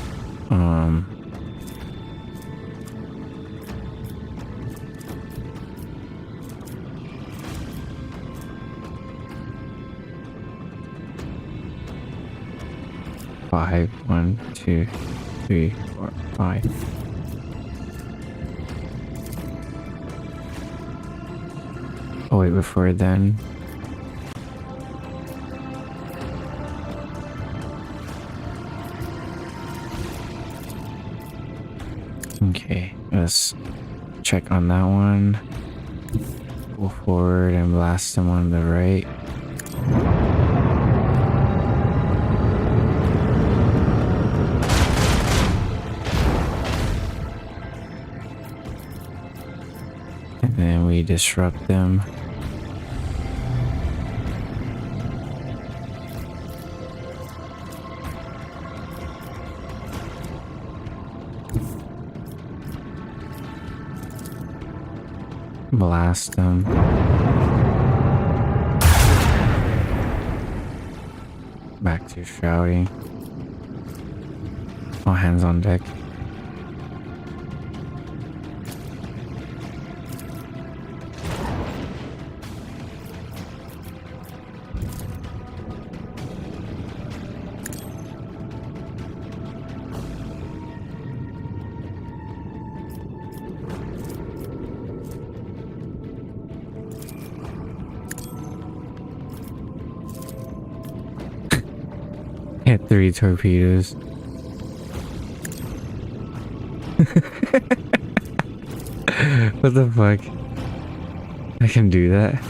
five. 1, 2, 3, 4, 5. Oh wait, before then. Okay, let's check on that one. Go forward and blast them on the right. And then we disrupt them. Blast them. Back to shouting. All hands on deck. Hit 3 torpedoes. What the fuck? I can do that.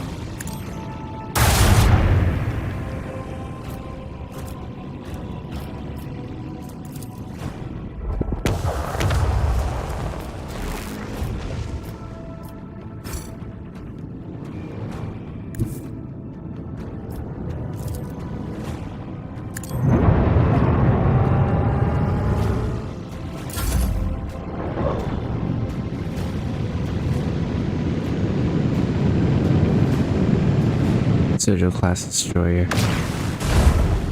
Citadel class destroyer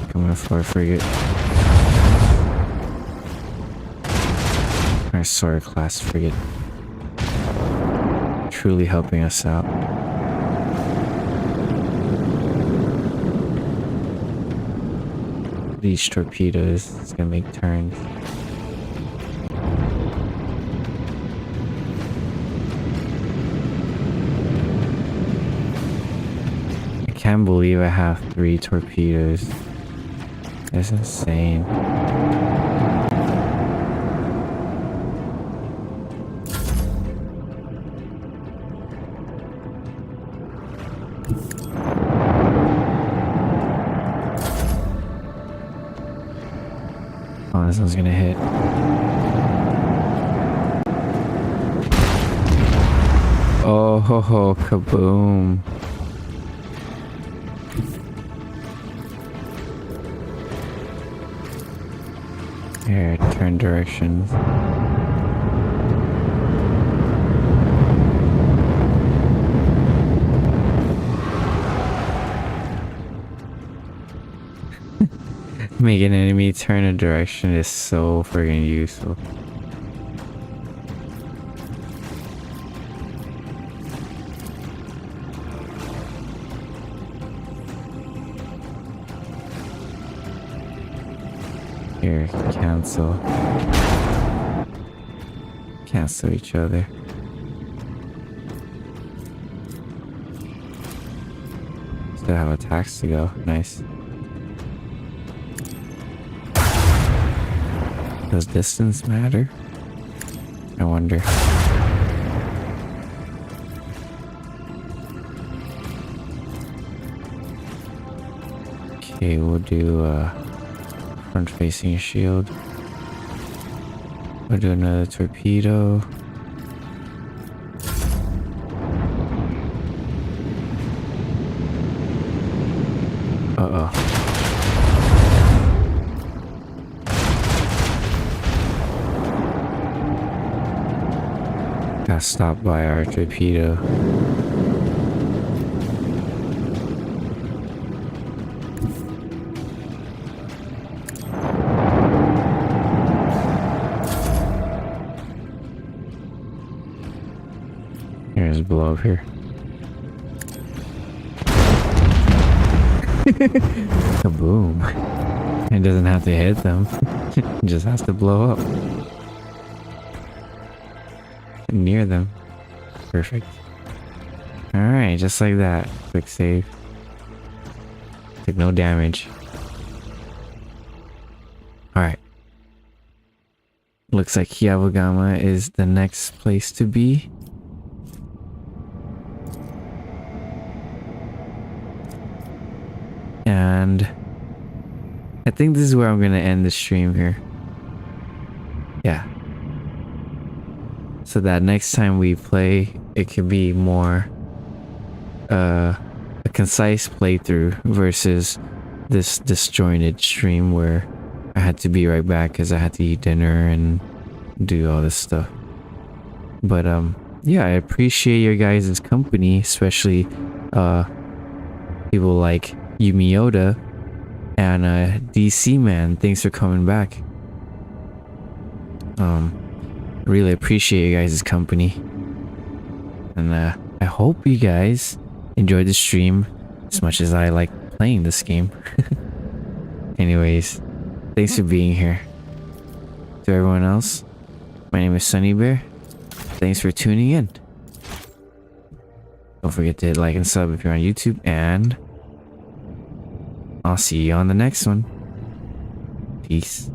coming for a frigate. Our Sawyer class frigate truly helping us out. These torpedoes is gonna make turns. I can't believe I have 3 torpedoes. That's insane. Oh, this one's gonna hit. Oh ho ho, kaboom. Here, turn directions. Make an enemy turn a direction is so friggin' useful. Here, cancel. Cancel each other. Still have attacks to go. Nice. Does distance matter? I wonder. Okay, we'll do front-facing shield. We'll do another torpedo. Got stopped by our torpedo. Here's blow up here. Kaboom. It doesn't have to hit them. It just has to blow up. Near them. Perfect. Alright, just like that. Quick save. Took no damage. Alright. Looks like Kiabagama is the next place to be. And I think this is where I'm gonna end the stream here. Yeah. So that next time we play, it could be more a concise playthrough versus this disjointed stream where I had to be right back because I had to eat dinner and do all this stuff. But yeah, I appreciate your guys' company, especially people like Yumi Yoda and DC Man. Thanks for coming back. Really appreciate you guys' company, and I hope you guys enjoyed the stream as much as I like playing this game. Anyways, thanks for being here. To everyone else, my name is Sonny Bear. Thanks for tuning in. Don't forget to hit like and sub if you're on YouTube, and I'll see you on the next one. Peace.